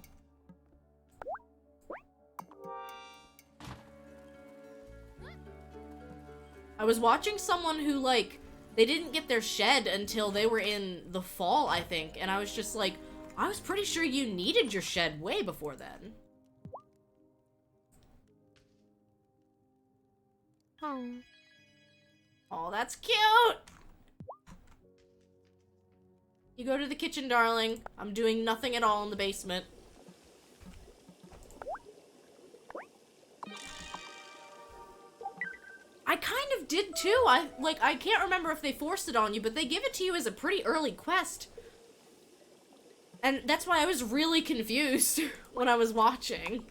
I was watching someone who, like, they didn't get their shed until they were in the fall, I think, and I was just like, I was pretty sure you needed your shed way before then. Oh, that's cute! You go to the kitchen, darling. I'm doing nothing at all in the basement. I kind of did too. I can't remember if they forced it on you, but they give it to you as a pretty early quest. And that's why I was really confused when I was watching.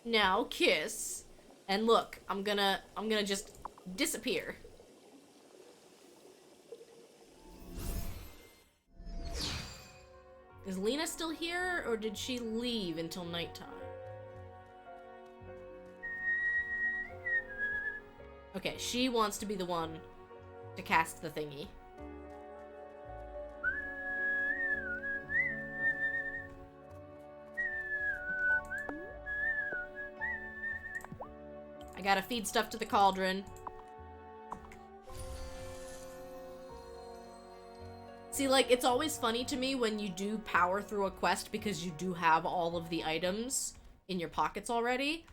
Now, kiss. And look, I'm gonna just disappear. Is Lena still here, or did she leave until nighttime? Okay, she wants to be the one to cast the thingy. I gotta feed stuff to the cauldron. See, like, it's always funny to me when you do power through a quest because you do have all of the items in your pockets already.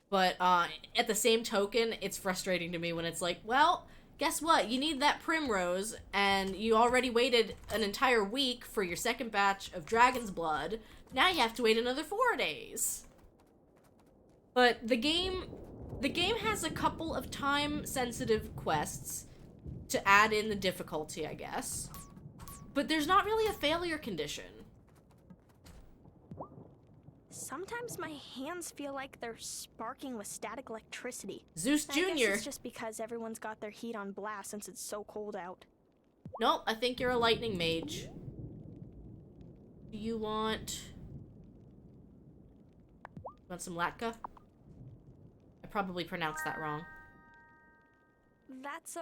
But, at the same token, it's frustrating to me when it's like, well, guess what? You need that primrose, and you already waited an entire week for your second batch of dragon's blood. Now you have to wait another 4 days. But the game has a couple of time-sensitive quests to add in the difficulty, I guess. But there's not really a failure condition. Sometimes my hands feel like they're sparking with static electricity. Zeus Jr. I guess it's just because everyone's got their heat on blast since it's so cold out. Nope, I think you're a lightning mage. Do you want some latka? I probably pronounced that wrong. That's,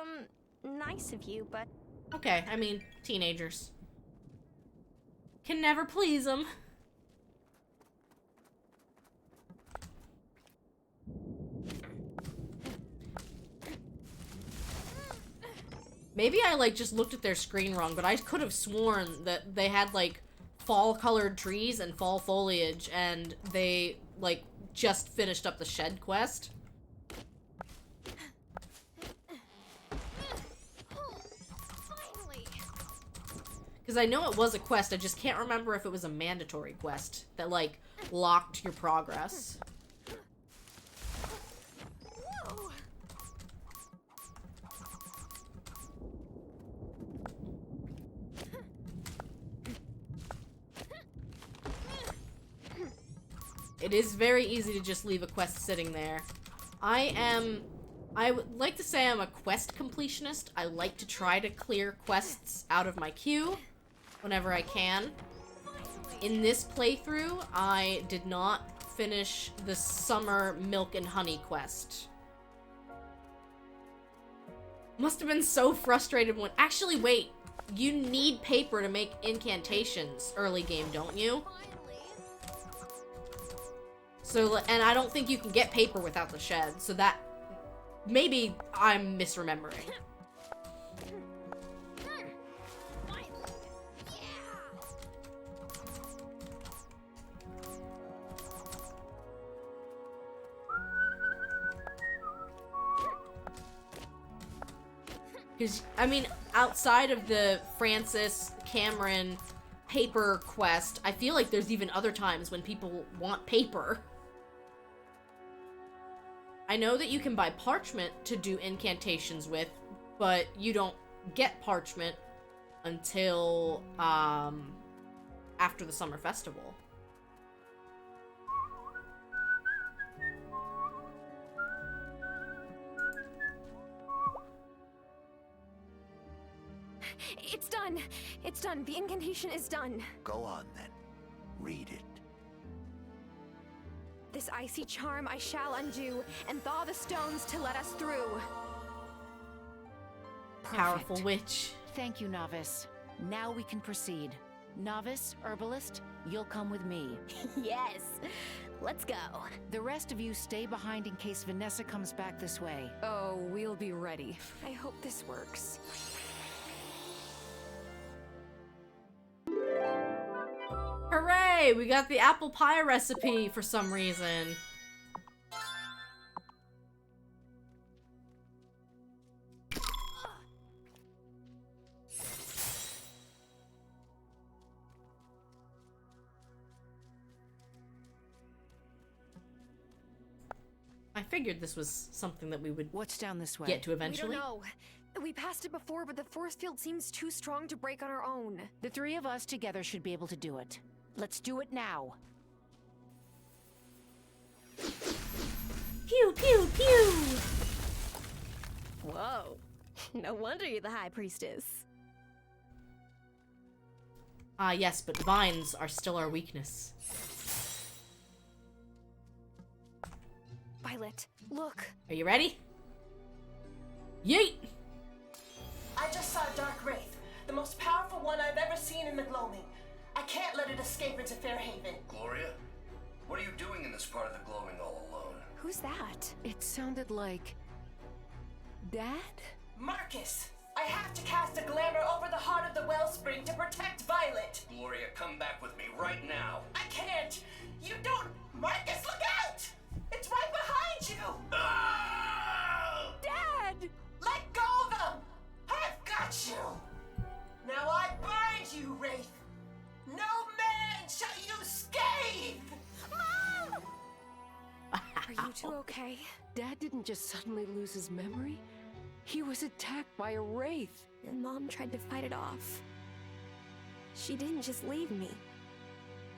nice of you, but... Okay, I mean, teenagers. Can never please them. Maybe I, like, just looked at their screen wrong, but I could have sworn that they had, like, fall-colored trees and fall foliage, and they, like, just finished up the shed quest. Because I know it was a quest, I just can't remember if it was a mandatory quest that, like, locked your progress. It is very easy to just leave a quest sitting there. I would like to say I'm a quest completionist. I like to try to clear quests out of my queue whenever I can. In this playthrough, I did not finish the summer milk and honey quest. Must have been so frustrated when— actually, wait. You need paper to make incantations early game, don't you? So, and I don't think you can get paper without the shed, so that— maybe I'm misremembering. Because, I mean, outside of the Francis Cameron paper quest, I feel like there's even other times when people want paper. I know that you can buy parchment to do incantations with, but you don't get parchment until, after the summer festival. It's done! It's done. The incantation is done. Go on, then. Read it. This icy charm I shall undo, and thaw the stones to let us through. Powerful witch. Thank you, Novice. Now we can proceed. Novice, Herbalist, you'll come with me. Yes. Let's go. The rest of you stay behind in case Vanessa comes back this way. Oh, we'll be ready. I hope this works. Hooray! We got the apple pie recipe for some reason. I figured this was something that we would What's down this way? get to eventually. We don't know. We passed it before, but the force field seems too strong to break on our own. The three of us together should be able to do it. Let's do it now. Pew, pew, pew! Whoa. No wonder you're the High Priestess. Ah, yes, but vines are still our weakness. Violet, look. Are you ready? Yeet! I just saw a dark wraith, the most powerful one I've ever seen in the gloaming. I can't let it escape into Fairhaven. Gloria, what are you doing in this part of the gloaming all alone? Who's that? It sounded like... Dad? Marcus! I have to cast a glamour over the heart of the wellspring to protect Violet. Gloria, come back with me right now. I can't! You don't... Marcus, look out! It's right behind you! Dad! Let go of them! I've got you! Now I bind you, Wraith! No man shall you scathe! Mom! Are you two okay? Dad didn't just suddenly lose his memory. He was attacked by a wraith. And Mom tried to fight it off. She didn't just leave me.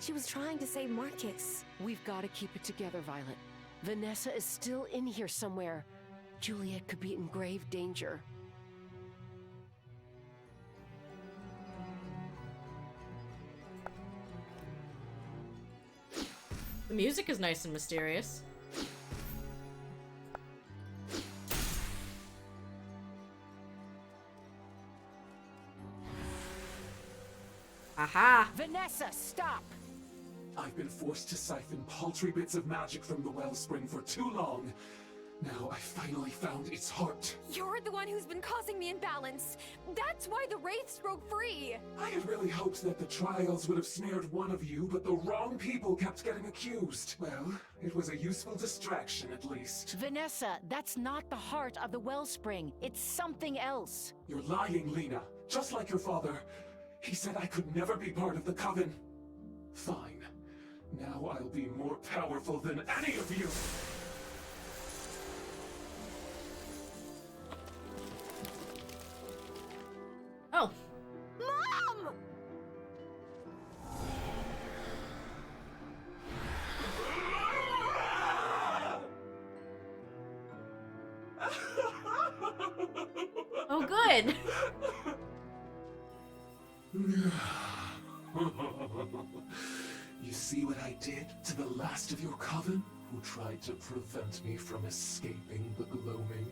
She was trying to save Marcus. We've got to keep it together, Violet. Vanessa is still in here somewhere. Juliet could be in grave danger. The music is nice and mysterious. Aha! Vanessa, stop! I've been forced to siphon paltry bits of magic from the wellspring for too long. Now I finally found its heart. You're the one who's been causing the imbalance. That's why the wraiths broke free. I had really hoped that the trials would have snared one of you, but the wrong people kept getting accused. Well, it was a useful distraction at least. Vanessa, that's not the heart of the wellspring. It's something else. You're lying, Lena. Just like your father. He said I could never be part of the coven. Fine. Now I'll be more powerful than any of you. Oh. Mom! Oh, good. You see what I did to the last of your coven, who tried to prevent me from escaping the gloaming?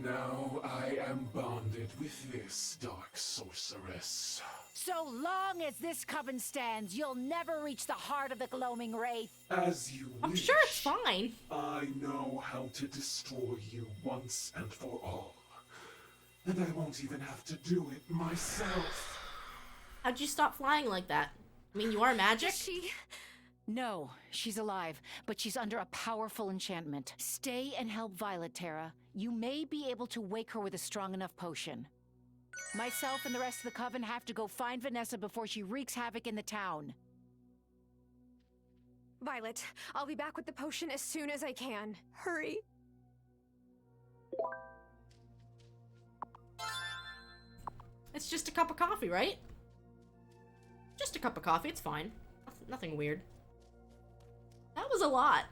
Now I am bonded with this dark sorceress. So long as this coven stands, you'll never reach the heart of the gloaming wraith. As you wish. I'm sure it's fine. I know how to destroy you once and for all. And I won't even have to do it myself. How'd you stop flying like that? I mean, you are magic? No, she's alive, but she's under a powerful enchantment. Stay and help Violet, Terra. You may be able to wake her with a strong enough potion. Myself and the rest of the coven have to go find Vanessa before she wreaks havoc in the town. Violet, I'll be back with the potion as soon as I can. Hurry. It's just a cup of coffee, right? Just a cup of coffee, it's fine. Nothing weird. That was a lot.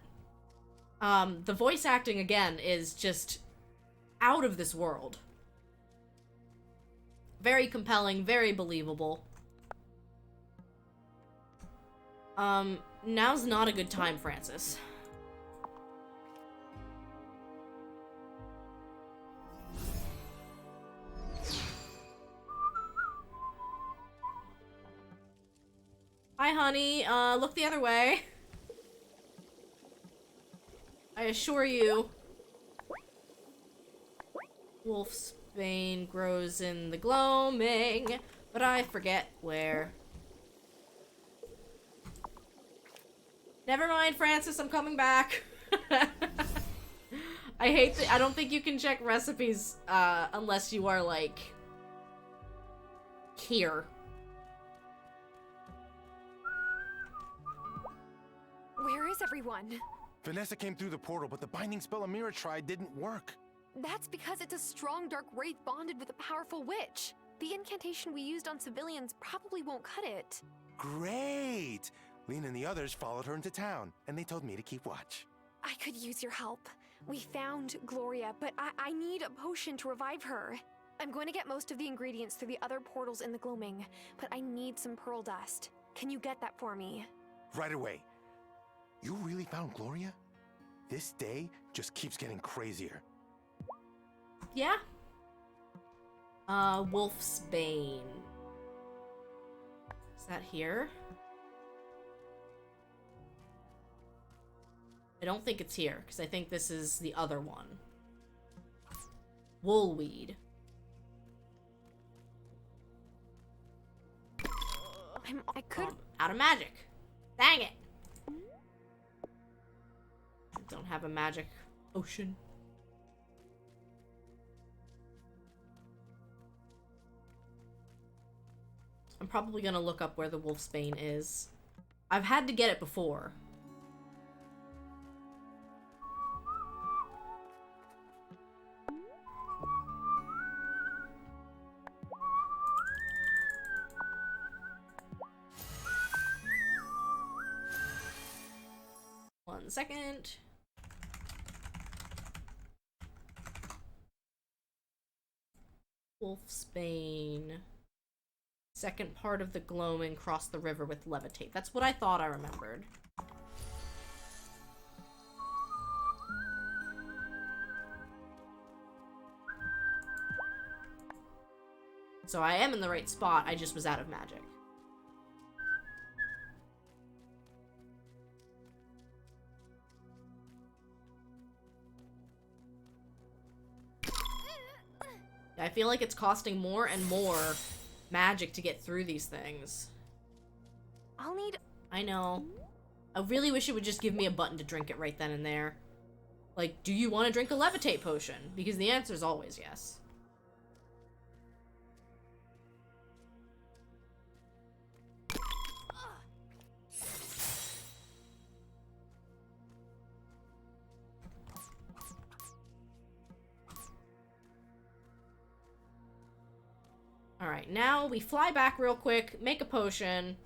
The voice acting, again, is just out of this world. Very compelling, very believable. Now's not a good time, Francis. Hi, honey. Look the other way. I assure you, wolfsbane grows in the gloaming, but I forget where. Never mind, Francis, I'm coming back. I don't think you can check recipes, unless you are, like, here. Where is everyone? Vanessa came through the portal, but the binding spell Amira tried didn't work. That's because it's a strong dark wraith bonded with a powerful witch. The incantation we used on civilians probably won't cut it. Great! Lena and the others followed her into town, and they told me to keep watch. I could use your help. We found Gloria, but I need a potion to revive her. I'm going to get most of the ingredients through the other portals in the gloaming, but I need some pearl dust. Can you get that for me? Right away. You really found Gloria? This day just keeps getting crazier. Yeah. Wolf's Bane. Is that here? I don't think it's here, because I think this is the other one. Woolweed. I could... out of magic. Dang it. I don't have a magic potion. I'm probably gonna look up where the Wolf's Bane is. I've had to get it before. One second. Wolf's Bane. Second part of the gloaming, cross the river with levitate. That's what I thought I remembered. So I am in the right spot, I just was out of magic. I feel like it's costing more and more magic to get through these things. I'll need... I know. I really wish it would just give me a button to drink it right then and there. Like, do you want to drink a levitate potion? Because the answer is always yes. Alright, now we fly back real quick, make a potion,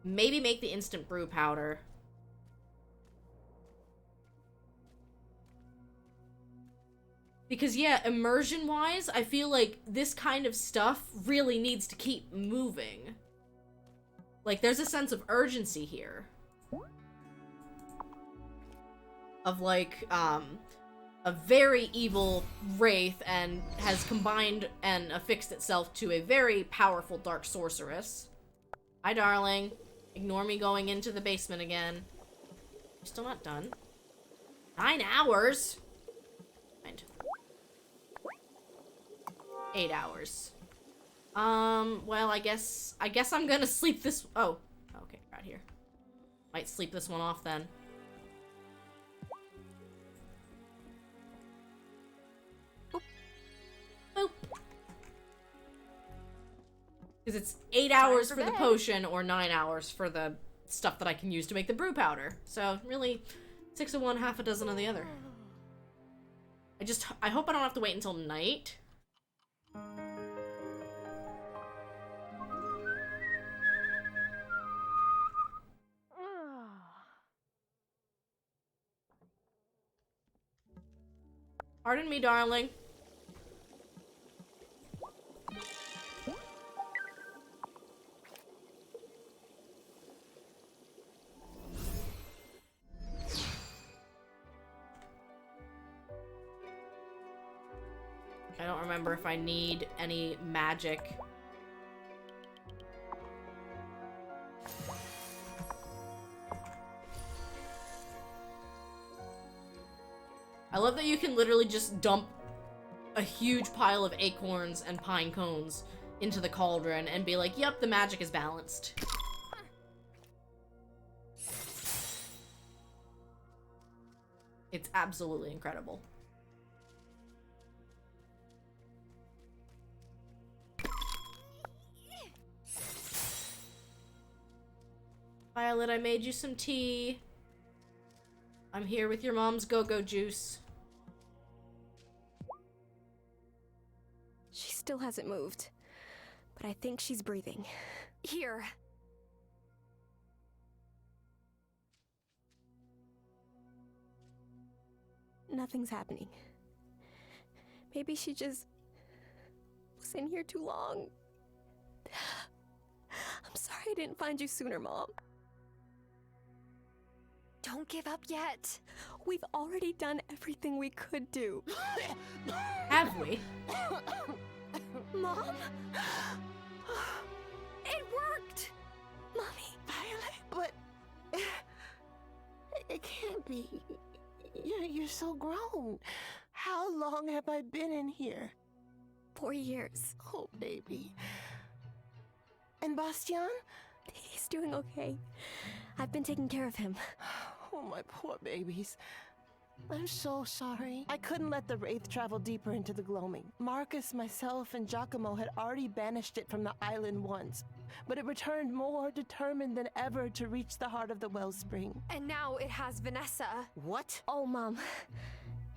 maybe make the instant brew powder. Because yeah, immersion-wise, I feel like this kind of stuff really needs to keep moving. Like, there's a sense of urgency here. Of like, a very evil wraith and has combined and affixed itself to a very powerful dark sorceress. Hi, darling. Ignore me going into the basement again. You're still not done. 9 hours? 8 hours. Well, I guess I'm gonna sleep this... Oh. Okay, right here. Might sleep this one off then. Because it's 8 hours for the potion or 9 hours for the stuff that I can use to make the brew powder. So, really, 6 of one, half a dozen of the other. I hope I don't have to wait until night. Pardon me, darling. I don't remember if I need any magic. I love that you can literally just dump a huge pile of acorns and pine cones into the cauldron and be like, yep, the magic is balanced. It's absolutely incredible. Violet, I made you some tea. I'm here with your mom's go-go juice. She still hasn't moved, but I think she's breathing. Here. Nothing's happening. Maybe she just was in here too long. I'm sorry I didn't find you sooner, Mom. Don't give up yet. We've already done everything we could do. Have we? Mom? It worked! Mommy. Violet, but... It can't be. You're so grown. How long have I been in here? 4 years. Oh, baby. And Bastian? He's doing okay. I've been taking care of him. Oh, my poor babies. I'm so sorry. I couldn't let the Wraith travel deeper into the gloaming. Marcus, myself, and Giacomo had already banished it from the island once, but it returned more determined than ever to reach the heart of the wellspring. And now it has Vanessa. What? Oh, Mom.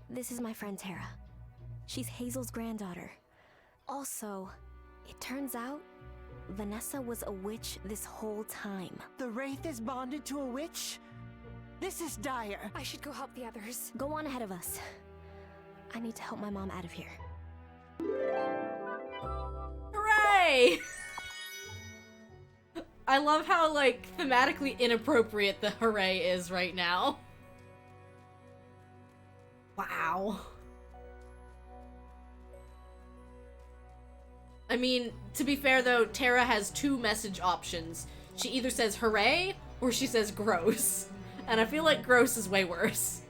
This is my friend Tara. She's Hazel's granddaughter. Also, it turns out Vanessa was a witch this whole time. The Wraith is bonded to a witch? This is dire. I should go help the others. Go on ahead of us. I need to help my mom out of here. Hooray! I love how, like, thematically inappropriate the hooray is right now. Wow. I mean, to be fair though, Tara has 2 message options. She either says hooray, or she says gross. And I feel like gross is way worse.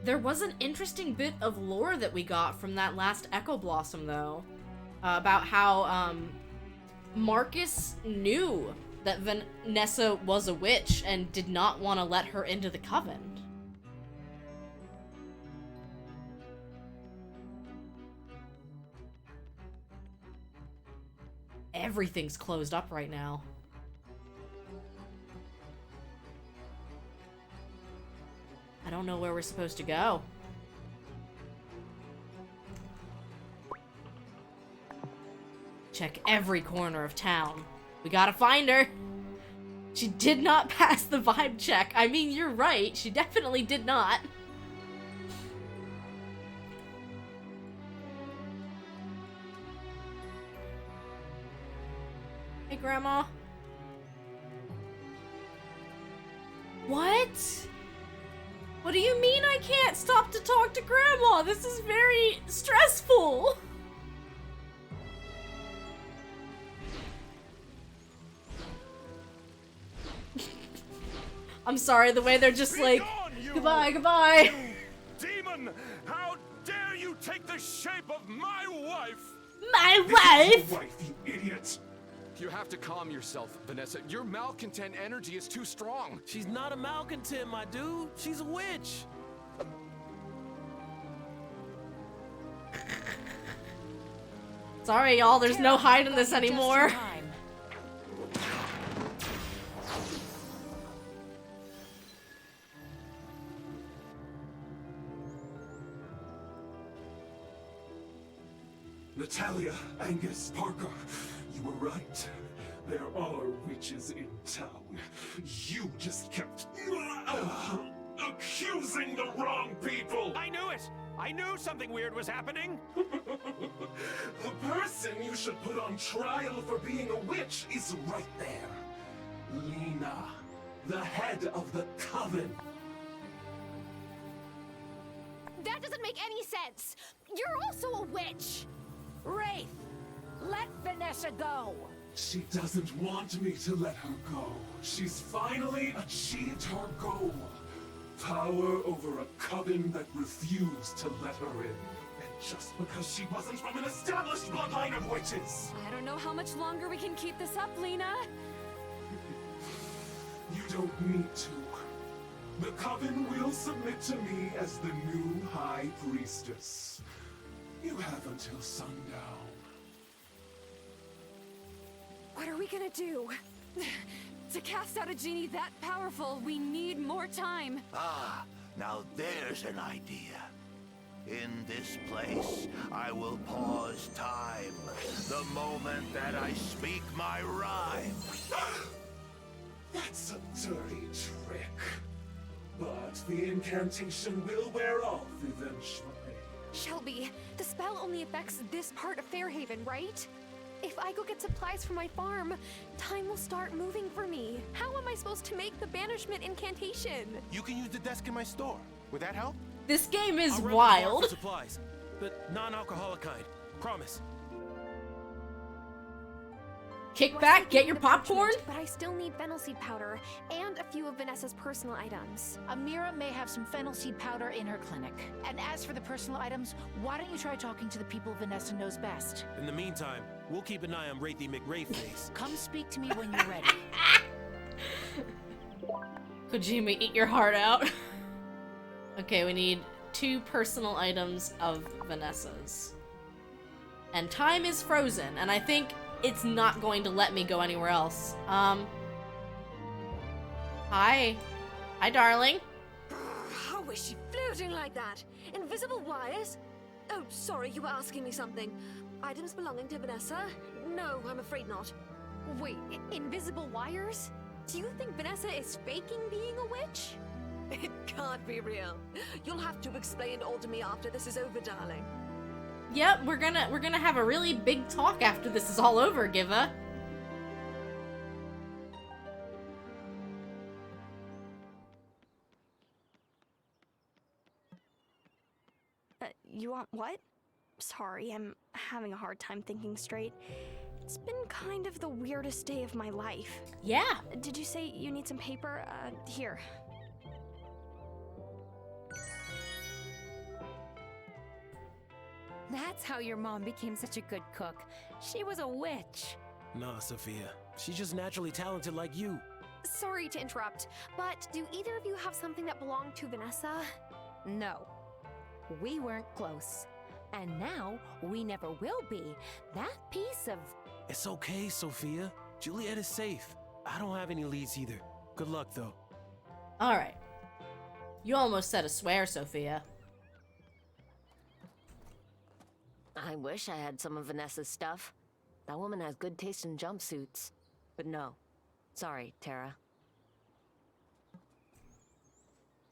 There was an interesting bit of lore that we got from that last Echo Blossom, though. About how, Marcus knew that Vanessa was a witch and did not want to let her into the coven. Everything's closed up right now. I don't know where we're supposed to go. Check every corner of town. We gotta find her. She did not pass the vibe check. I mean, you're right. She definitely did not. Hey, Grandma. What? What do you mean I can't stop to talk to Grandma? This is very stressful. I'm sorry, the way they're just like, goodbye, goodbye. Demon! How dare you take the shape of my wife? My wife? Your wife, you idiot! You have to calm yourself, Vanessa. Your malcontent energy is too strong. She's not a malcontent, my dude. She's a witch. Sorry, y'all. There's no hiding this anymore. Natalia, Angus, Parker, you were right. There are witches in town. You just kept accusing the wrong people. I knew it! I knew something weird was happening! The person you should put on trial for being a witch is right there. Lena, the head of the coven. That doesn't make any sense! You're also a witch! Wraith, let Vanessa go! She doesn't want me to let her go. She's finally achieved her goal. Power over a coven that refused to let her in. And just because she wasn't from an established bloodline of witches. I don't know how much longer we can keep this up, Lena. You don't need to. The Coven will submit to me as the new High Priestess. You have until sundown. What are we gonna do? To cast out a genie that powerful, we need more time. Ah, now there's an idea. In this place, I will pause time. The moment that I speak my rhyme. That's a dirty trick. But the incantation will wear off eventually. Shelby, the spell only affects this part of Fairhaven, right? If I go get supplies from my farm, time will start moving for me. How am I supposed to make the banishment incantation? You can use the desk in my store. Would that help? This game is I'll run to the bar wild. for supplies, but non-alcoholic kind. Promise. Kick back, get your popcorn. But I still need fennel seed powder and a few of Vanessa's personal items. Amira may have some fennel seed powder in her clinic. And as for the personal items, why don't you try talking to the people Vanessa knows best? In the meantime, we'll keep an eye on Wraithy McRaveface. Come speak to me when you're ready. Kojima, eat your heart out. Okay, we need 2 personal items of Vanessa's. And time is frozen, and I think it's not going to let me go anywhere else. Hi. Hi, darling. How is she floating like that? Invisible wires? Oh, sorry, you were asking me something. Items belonging to Vanessa? No, I'm afraid not. Wait, invisible wires? Do you think Vanessa is faking being a witch? It can't be real. You'll have to explain it all to me after this is over, darling. Yep, we're gonna have a really big talk after this is all over, Giva. You want what? Sorry, I'm having a hard time thinking straight. It's been kind of the weirdest day of my life. Yeah. Did you say you need some paper? Here. That's how your mom became such a good cook. She was a witch. Nah, Sophia. She's just naturally talented like you. Sorry to interrupt, but do either of you have something that belonged to Vanessa? No. We weren't close. And now, we never will be. That piece of... It's okay, Sophia. Juliet is safe. I don't have any leads either. Good luck, though. Alright. You almost said a swear, Sophia. I wish I had some of Vanessa's stuff. That woman has good taste in jumpsuits. But no. Sorry, Tara.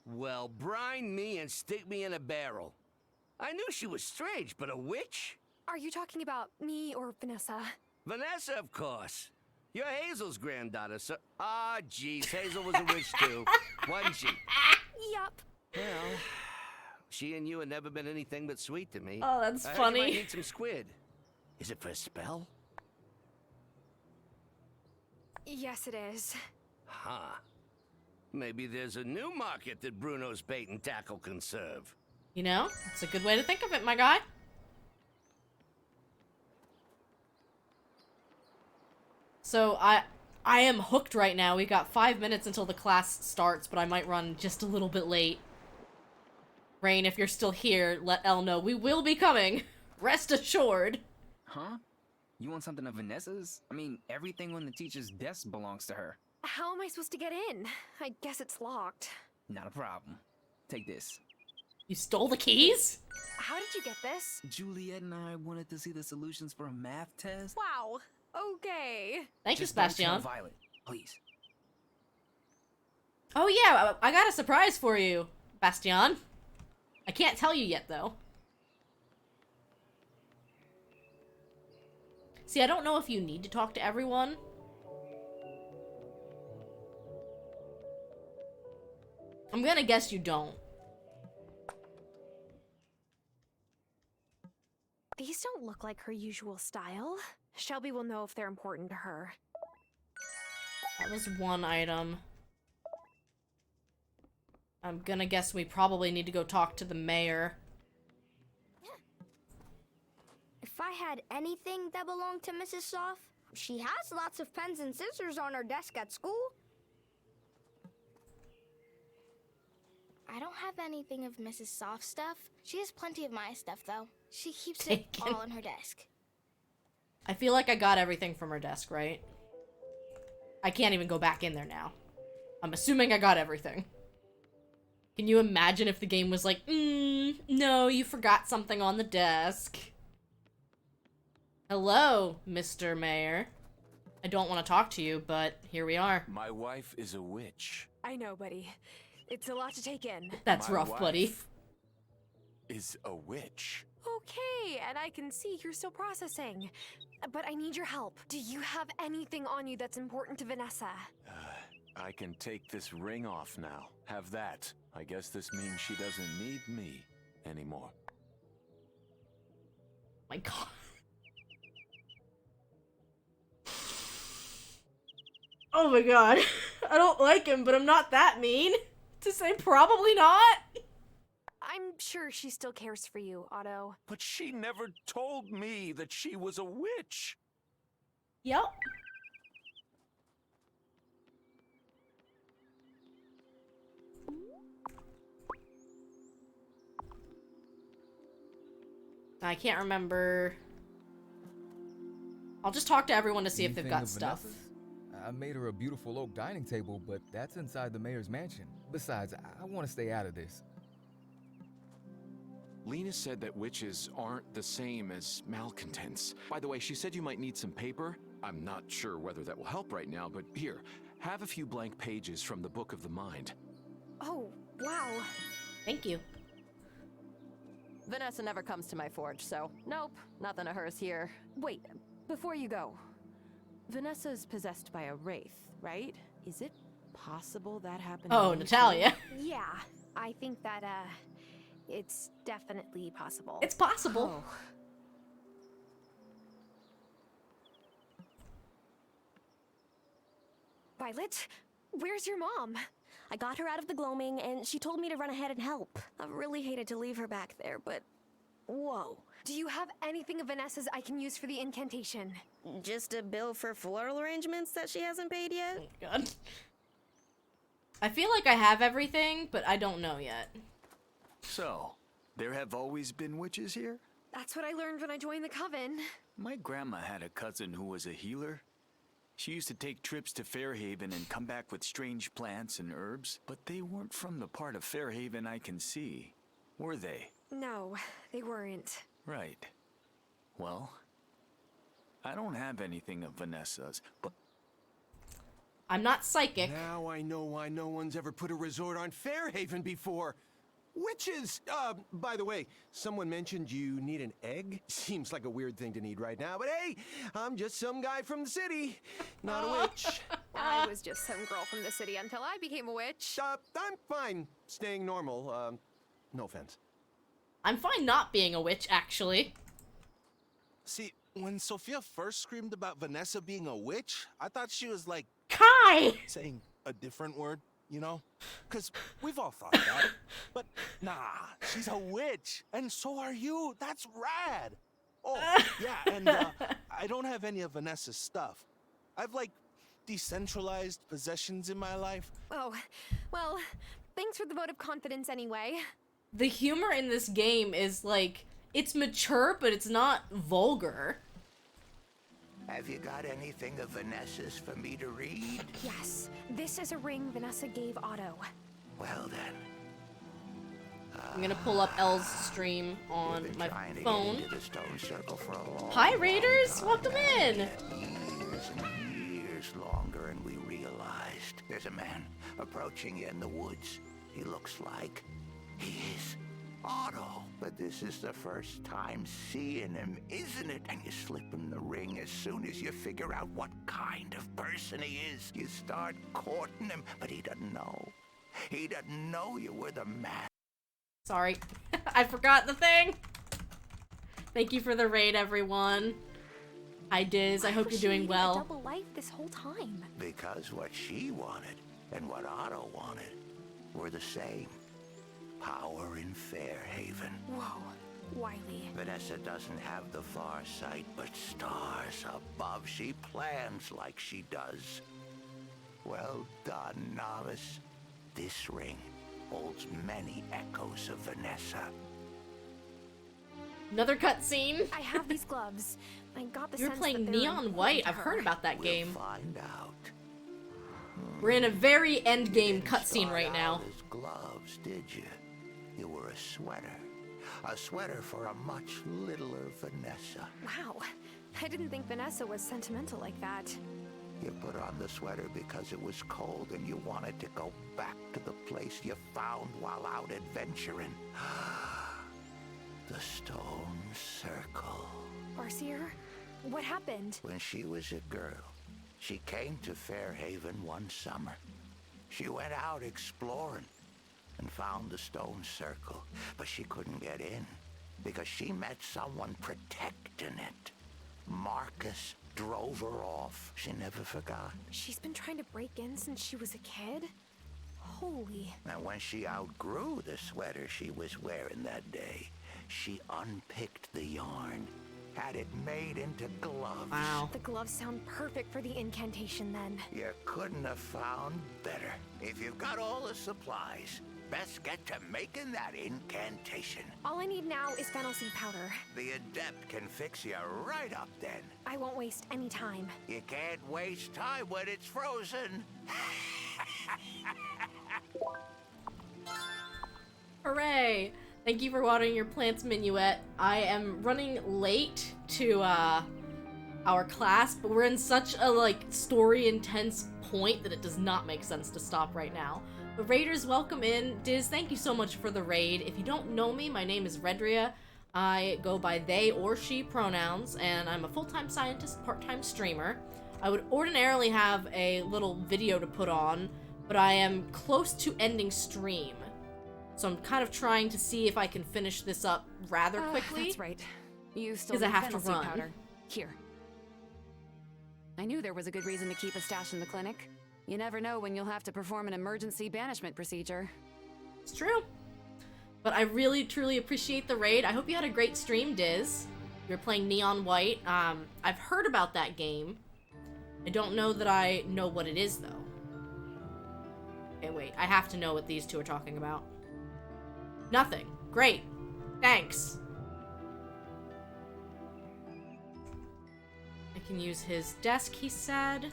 Well, brine me and stick me in a barrel. I knew she was strange, but a witch? Are you talking about me or Vanessa? Vanessa, of course. You're Hazel's granddaughter, so... Ah, jeez, Hazel was a witch too, wasn't she? Yup. Well, she and you have never been anything but sweet to me. Oh, that's I funny. heard you might need some squid. Is it for a spell? Yes, it is. Huh. Maybe there's a new market that Bruno's bait and tackle can serve. You know, it's a good way to think of it, my guy. So I am hooked right now. We got 5 minutes until the class starts, but I might run just a little bit late. Rain, if you're still here, let Elle know we will be coming. Rest assured. Huh? You want something of Vanessa's? I mean, everything on the teacher's desk belongs to her. How am I supposed to get in? I guess it's locked. Not a problem. Take this. You stole the keys? How did you get this? Juliet and I wanted to see the solutions for a math test. Wow. Okay. Thank you, Just don't Sebastian. tell Violet, please. Oh yeah, I got a surprise for you, Bastion. I can't tell you yet, though. See, I don't know if you need to talk to everyone. I'm gonna guess you don't. These don't look like her usual style. Shelby will know if they're important to her. That was one item. I'm gonna guess we probably need to go talk to the mayor. If I had anything that belonged to Mrs. Soft, she has lots of pens and scissors on her desk at school. don't have anything of Mrs. Soft stuff. She has plenty of my stuff, though. She keeps it all in her desk. I feel like I got everything from her desk, right? I can't even go back in there now. I'm assuming I got everything. Can you imagine if the game was like, no, you forgot something on the desk. Hello, Mr. Mayor. I don't want to talk to you, but here we are. My wife is a witch. I know, buddy. It's a lot to take in. That's My rough, buddy. wife is a witch. Okay, and I can see you're still processing. But I need your help. Do you have anything on you that's important to Vanessa? I can take this ring off now. Have that. I guess this means she doesn't need me anymore. My God. Oh my God. I don't like him, but I'm not that mean. To say probably not. I'm sure she still cares for you, Otto. But she never told me that she was a witch. Yep. I can't remember. I'll just talk to everyone to see if they've got stuff. I made her a beautiful oak dining table, but that's inside the mayor's mansion. Besides, I want to stay out of this. Lena said that witches aren't the same as malcontents. By the way, she said you might need some paper. I'm not sure whether that will help right now, but here, have a few blank pages from the Book of the Mind. Oh, wow. Thank you. Vanessa never comes to my forge, so nope, nothing of hers here. Wait, before you go. Vanessa's possessed by a wraith, right? Is it possible that happened? Oh, Natalia. Yeah, I think that, it's definitely possible. It's possible. Oh. Violet, where's your mom? I got her out of the gloaming, and she told me to run ahead and help. I really hated to leave her back there, but... Whoa. Do you have anything of Vanessa's I can use for the incantation? Just a bill for floral arrangements that she hasn't paid yet? Oh, God. I feel like I have everything, but I don't know yet. So, there have always been witches here? That's what I learned when I joined the coven. My grandma had a cousin who was a healer. She used to take trips to Fairhaven and come back with strange plants and herbs, but they weren't from the part of Fairhaven I can see, were they? No, they weren't. Right. Well, I don't have anything of Vanessa's, but... I'm not psychic. Now I know why no one's ever put a resort on Fairhaven before. Witches! By the way, someone mentioned you need an egg? Seems like a weird thing to need right now, but hey, I'm just some guy from the city, not a witch. I was just some girl from the city until I became a witch. I'm fine staying normal, no offense. I'm fine not being a witch, actually. See, when Sophia first screamed about Vanessa being a witch, I thought she was like... Kai! Saying a different word, you know? Because we've all thought that. But nah, she's a witch, and so are you. That's rad. Oh, yeah, and I don't have any of Vanessa's stuff. I've, like, decentralized possessions in my life. Oh, well, thanks for the vote of confidence anyway. The humor in this game is, like, it's mature, but it's not vulgar. Have you got anything of Vanessa's for me to read? Yes, this is a ring Vanessa gave Otto. Well then. I'm gonna pull up Elle's stream on my phone. Into the stone circle for a long Hi, Raiders! Welcome in! Years and years longer, and we realized there's a man approaching you in the woods. He looks like he is Otto. But this is the first time seeing him, isn't it? And you slip him the ring as soon as you figure out what kind of person he is. You start courting him, but he doesn't know. He doesn't know you were the man. Sorry. I forgot the thing. Thank you for the raid, everyone. Hi, Diz. I hope you're doing well. A double life this whole time. Because what she wanted and what Otto wanted were the same. Power in Fairhaven. Whoa, Wylde. Vanessa doesn't have the far sight, but stars above. She plans like she does. Well done, novice. This ring holds many echoes of Vanessa. Another cutscene. I have these gloves. I got the You're sense playing that they're Neon important White. to I've her. heard about that game. Find out. We're in a very end game cutscene Start right now. out as gloves, did you? You were a sweater. A sweater for a much littler Vanessa. Wow. I didn't think Vanessa was sentimental like that. You put on the sweater because it was cold and you wanted to go back to the place you found while out adventuring. The Stone Circle. Farseer, what happened? When she was a girl, she came to Fairhaven one summer. She went out exploring and found the Stone Circle, but she couldn't get in because she met someone protecting it. Marcus drove her off. She never forgot. She's been trying to break in since she was a kid? Holy. And when she outgrew the sweater she was wearing that day, she unpicked the yarn, had it made into gloves. Wow. The gloves sound perfect for the incantation then. You couldn't have found better. If you've got all the supplies, best get to making that incantation. All I need now is fennel seed powder. The adept can fix you right up then. I won't waste any time. You can't waste time when it's frozen. Hooray! Thank you for watering your plants, Minuet. I am running late to our class, but we're in such a story intense point that it does not make sense to stop right now. The raiders, welcome in. Diz, thank you so much for the raid. If you don't know me, my name is Redria. I go by they or she pronouns, and I'm a full-time scientist, part-time streamer. I would ordinarily have a little video to put on, but I am close to ending stream. So I'm kind of trying to see if I can finish this up rather quickly. That's right. You still 'cause I need have to fennel seed run. powder. Here. I knew there was a good reason to keep a stash in the clinic. You never know when you'll have to perform an emergency banishment procedure. It's true. But I really, truly appreciate the raid. I hope you had a great stream, Diz. You're playing Neon White. I've heard about that game. I don't know that I know what it is, though. Okay, wait. I have to know what these two are talking about. Nothing. Great. Thanks. I can use his desk, he said.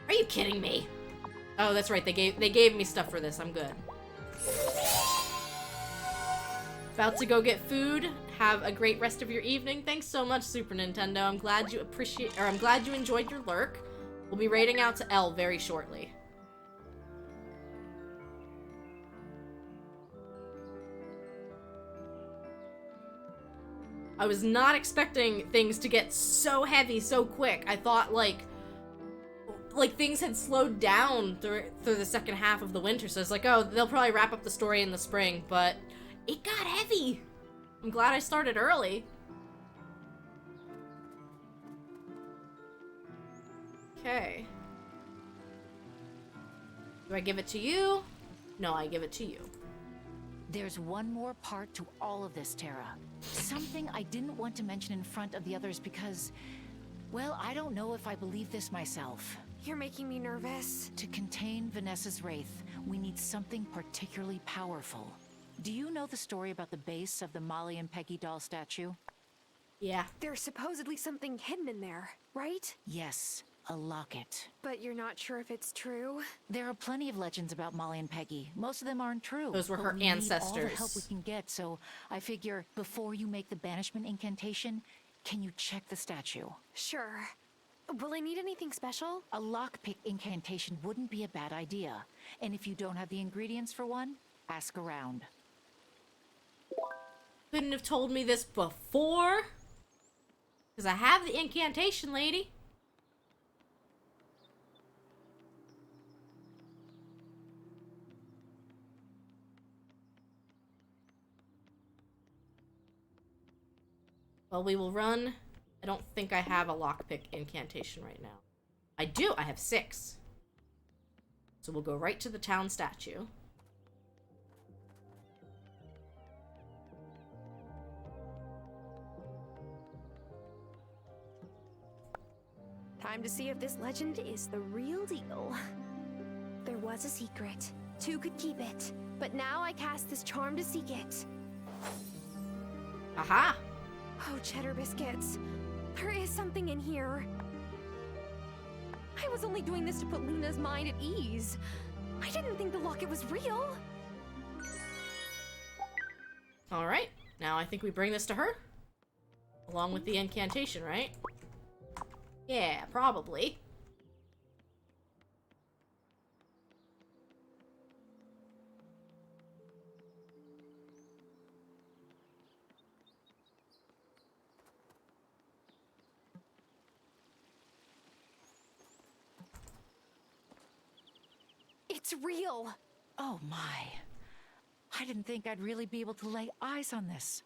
Are you kidding me? Oh, that's right. They gave me stuff for this. I'm good. About to go get food. Have a great rest of your evening. Thanks so much, Super Nintendo. I'm glad you enjoyed your lurk. We'll be raiding out to L very shortly. I was not expecting things to get so heavy so quick. I thought like things had slowed down through the second half of the winter, so it's like, oh, they'll probably wrap up the story in the spring, but it got heavy. I'm glad I started early. Okay. Do I give it to you? No, I give it to you. There's one more part to all of this, Tara. Something I didn't want to mention in front of the others because, well, I don't know if I believe this myself. You're making me nervous. To contain Vanessa's wraith, we need something particularly powerful. Do you know the story about the base of the Molly and Peggy doll statue? Yeah. There's supposedly something hidden in there, right? Yes, a locket. But you're not sure if it's true? There are plenty of legends about Molly and Peggy. Most of them aren't true. Those were but her we need all the ancestors. help we can get, so I figure before you make the banishment incantation, can you check the statue? Sure. Will I need anything special? A lockpick incantation wouldn't be a bad idea. And if you don't have the ingredients for one, ask around. Couldn't have told me this before. Because I have the incantation, lady. Well, we will run. I don't think I have a lockpick incantation right now. I do. I have 6. So we'll go right to the town statue. Time to see if this legend is the real deal. There was a secret. Two could keep it. But now I cast this charm to seek it. Aha! Oh, cheddar biscuits. There is something in here. I was only doing this to put Luna's mind at ease. I didn't think the locket was real. Alright, now I think we bring this to her. Along with the incantation, right? Yeah, probably. It's real. Oh my. I didn't think I'd really be able to lay eyes on this.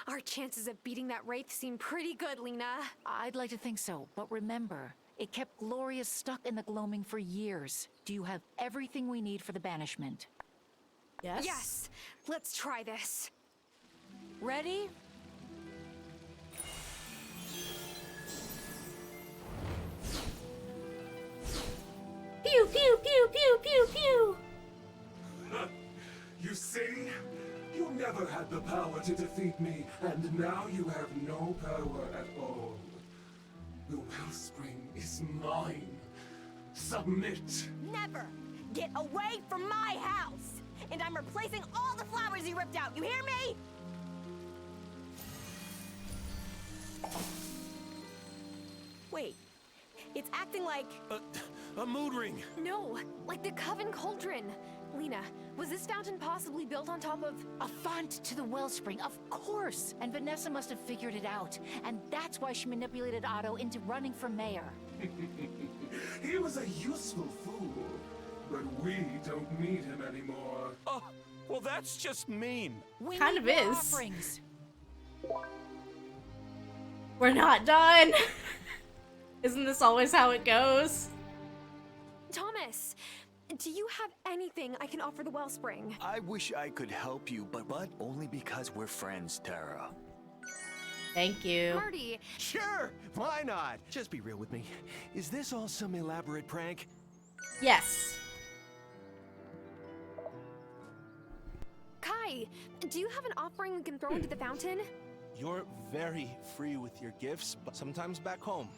Our chances of beating that wraith seem pretty good, Lena. I'd like to think so, but remember, it kept Gloria stuck in the gloaming for years. Do you have everything we need for the banishment? Yes? Yes. Let's try this. Ready? Pew, pew, pew, pew, pew, pew! You see? You never had the power to defeat me, and now you have no power at all. The wellspring is mine. Submit. Never! Get away from my house! And I'm replacing all the flowers you ripped out, you hear me? Wait, it's acting like... A mood ring! No, like the Coven Cauldron. Lena, was this fountain possibly built on top of... A font to the wellspring, of course! And Vanessa must have figured it out. And that's why she manipulated Otto into running for mayor. He was a useful fool, but we don't need him anymore. Oh, well that's just mean. We kind of need more is. Offerings. We're not done! Isn't this always how it goes? Thomas, do you have anything I can offer the wellspring? I wish I could help you, but only because we're friends, Tara. Thank you. Marty! Sure, why not? Just be real with me. Is this all some elaborate prank? Yes. Kai, do you have an offering we can throw into the fountain? You're very free with your gifts, but sometimes back home.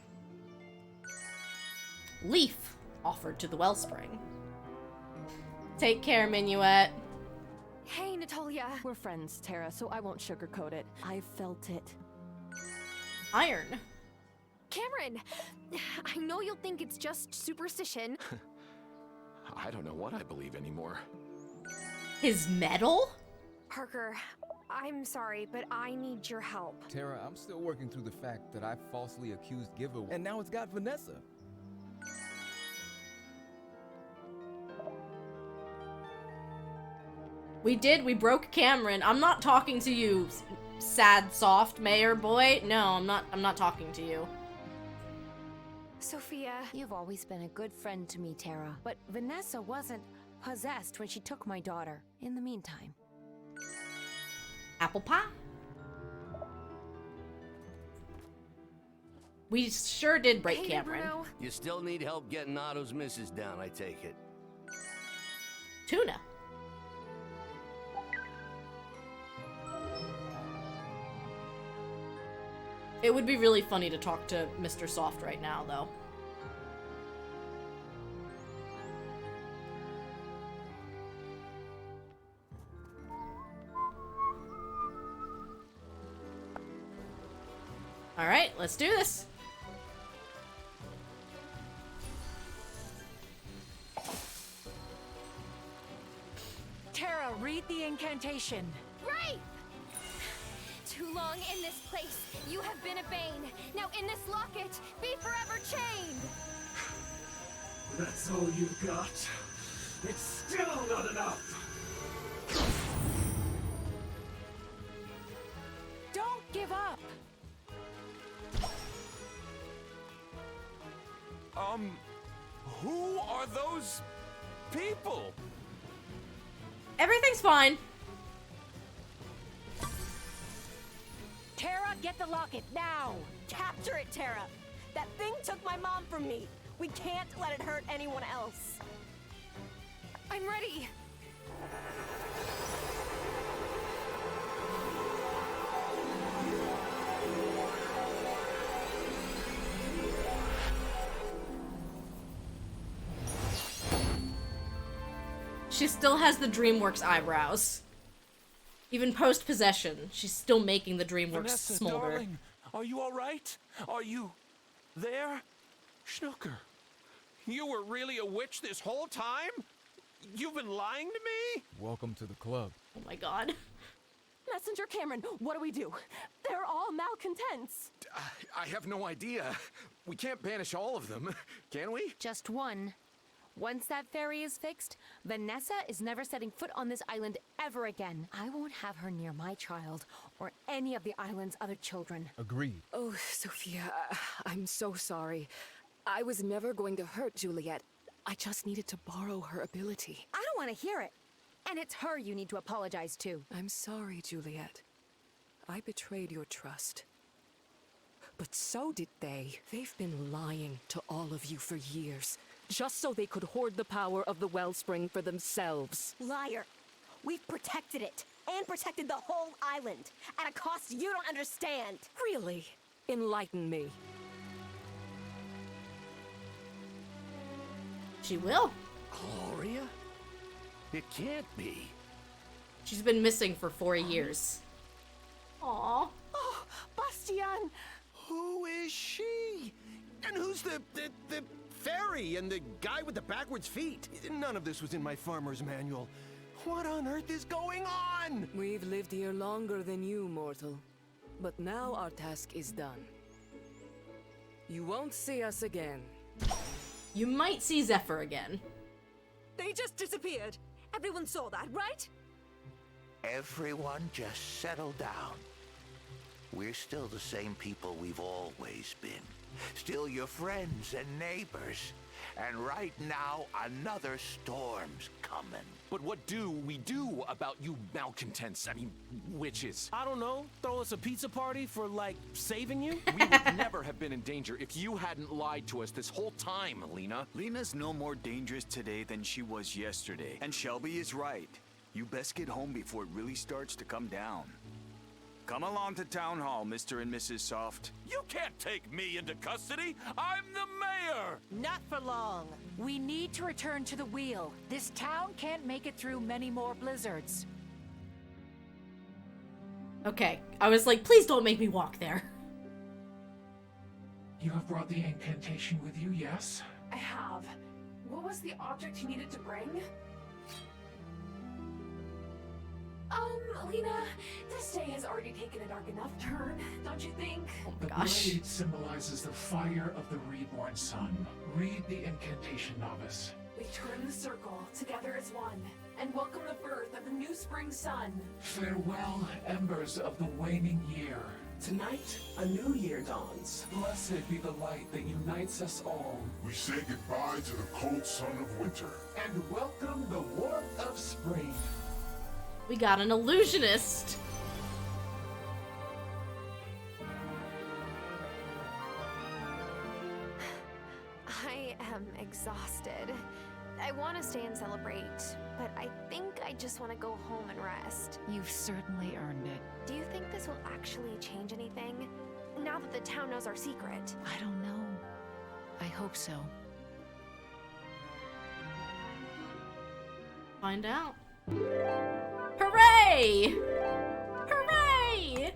Leaf offered to the wellspring. Take care, Minuet. Hey, Natalia. We're friends, Tara, so I won't sugarcoat it. I felt it. Iron. Cameron, I know you'll think it's just superstition. I don't know what I believe anymore. His medal? Parker, I'm sorry, but I need your help. Tara, I'm still working through the fact that I falsely accused Giver, and now it's got Vanessa. We broke Cameron. I'm not talking to you, sad, soft mayor boy. No, I'm not talking to you. Sophia. You've always been a good friend to me, Tara. But Vanessa wasn't possessed when she took my daughter. In the meantime. Apple pie? We sure did break Hey, Cameron. Bruno. You still need help getting Otto's missus down, I take it. Tuna. It would be really funny to talk to Mr. Soft right now, though. Alright, let's do this. Tara, read the incantation. Right! Too long in this place, you have been a bane. Now in this locket, be forever chained! That's all you've got? It's still not enough! Don't give up! Who are those people? Everything's fine. Tara, get the locket now! Capture it, Tara! That thing took my mom from me! We can't let it hurt anyone else! I'm ready. She still has the DreamWorks eyebrows. Even post-possession, she's still making the DreamWorks Vanessa, smolder. darling, are you all right? Are you there? Schnooker, you were really a witch this whole time? You've been lying to me? Welcome to the club. Oh my god. Messenger Cameron, what do we do? They're all malcontents. I have no idea. We can't banish all of them, can we? Just one. Once that fairy is fixed, Vanessa is never setting foot on this island ever again. I won't have her near my child or any of the island's other children. Agreed. Oh, Sophia, I'm so sorry. I was never going to hurt Juliet. I just needed to borrow her ability. I don't want to hear it. And it's her you need to apologize to. I'm sorry, Juliet. I betrayed your trust. But so did they. They've been lying to all of you for years, just so they could hoard the power of the wellspring for themselves. Liar. We've protected it, and protected the whole island, at a cost you don't understand. Really? Enlighten me. She will. Gloria? It can't be. She's been missing for 4 years. Aww. Oh, Bastian! Who is she? And who's the fairy and the guy with the backwards feet? None of this was in my farmer's manual. What on earth is going on? We've lived here longer than you, mortal. But now our task is done. You won't see us again. You might see Zephyr again. They just disappeared. Everyone saw that, right? Everyone just settle down. We're still the same people we've always been. Still your friends and neighbors. And right now, another storm's coming. But what do we do about you malcontents? I mean, witches. I don't know. Throw us a pizza party for, like, saving you? We would never have been in danger if you hadn't lied to us this whole time, Lena. Lena's no more dangerous today than she was yesterday. And Shelby is right. You best get home before it really starts to come down. Come along to Town Hall, Mr. and Mrs. Soft. You can't take me into custody! I'm the mayor! Not for long. We need to return to the wheel. This town can't make it through many more blizzards. Okay, I was like, please don't make me walk there. You have brought the incantation with you, yes? I have. What was the object you needed to bring? Lena, this day has already taken a dark enough turn, don't you think? The blade symbolizes the fire of the reborn sun. Read the incantation, novice. We turn the circle, together as one, and welcome the birth of the new spring sun. Farewell, embers of the waning year. Tonight, a new year dawns. Blessed be the light that unites us all. We say goodbye to the cold sun of winter. And welcome the warmth of spring. We got an illusionist. I am exhausted. I want to stay and celebrate, but I think I just want to go home and rest. You've certainly earned it. Do you think this will actually change anything? Now that the town knows our secret. I don't know. I hope so. Find out. Hooray! Hooray!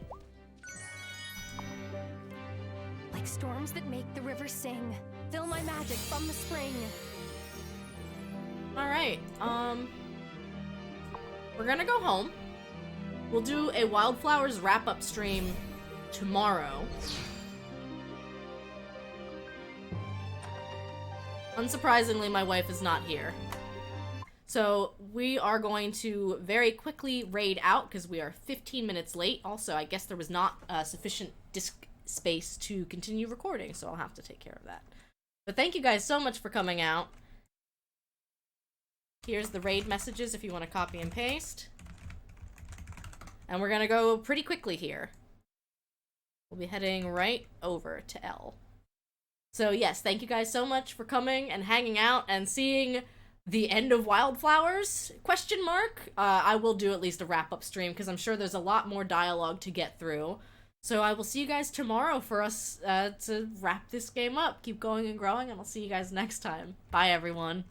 Like storms that make the river sing. Fill my magic from the spring. Alright, we're gonna go home. We'll do a Wildflowers wrap-up stream tomorrow. Unsurprisingly, my wife is not here. So we are going to very quickly raid out because we are 15 minutes late. Also, I guess there was not sufficient disk space to continue recording, so I'll have to take care of that. But thank you guys so much for coming out. Here's the raid messages if you want to copy and paste. And we're going to go pretty quickly here. We'll be heading right over to L. So yes, thank you guys so much for coming and hanging out and seeing the end of Wildflowers? Question mark. I will do at least a wrap-up stream because I'm sure there's a lot more dialogue to get through. So I will see you guys tomorrow for us to wrap this game up. Keep going and growing, and I'll see you guys next time. Bye, everyone.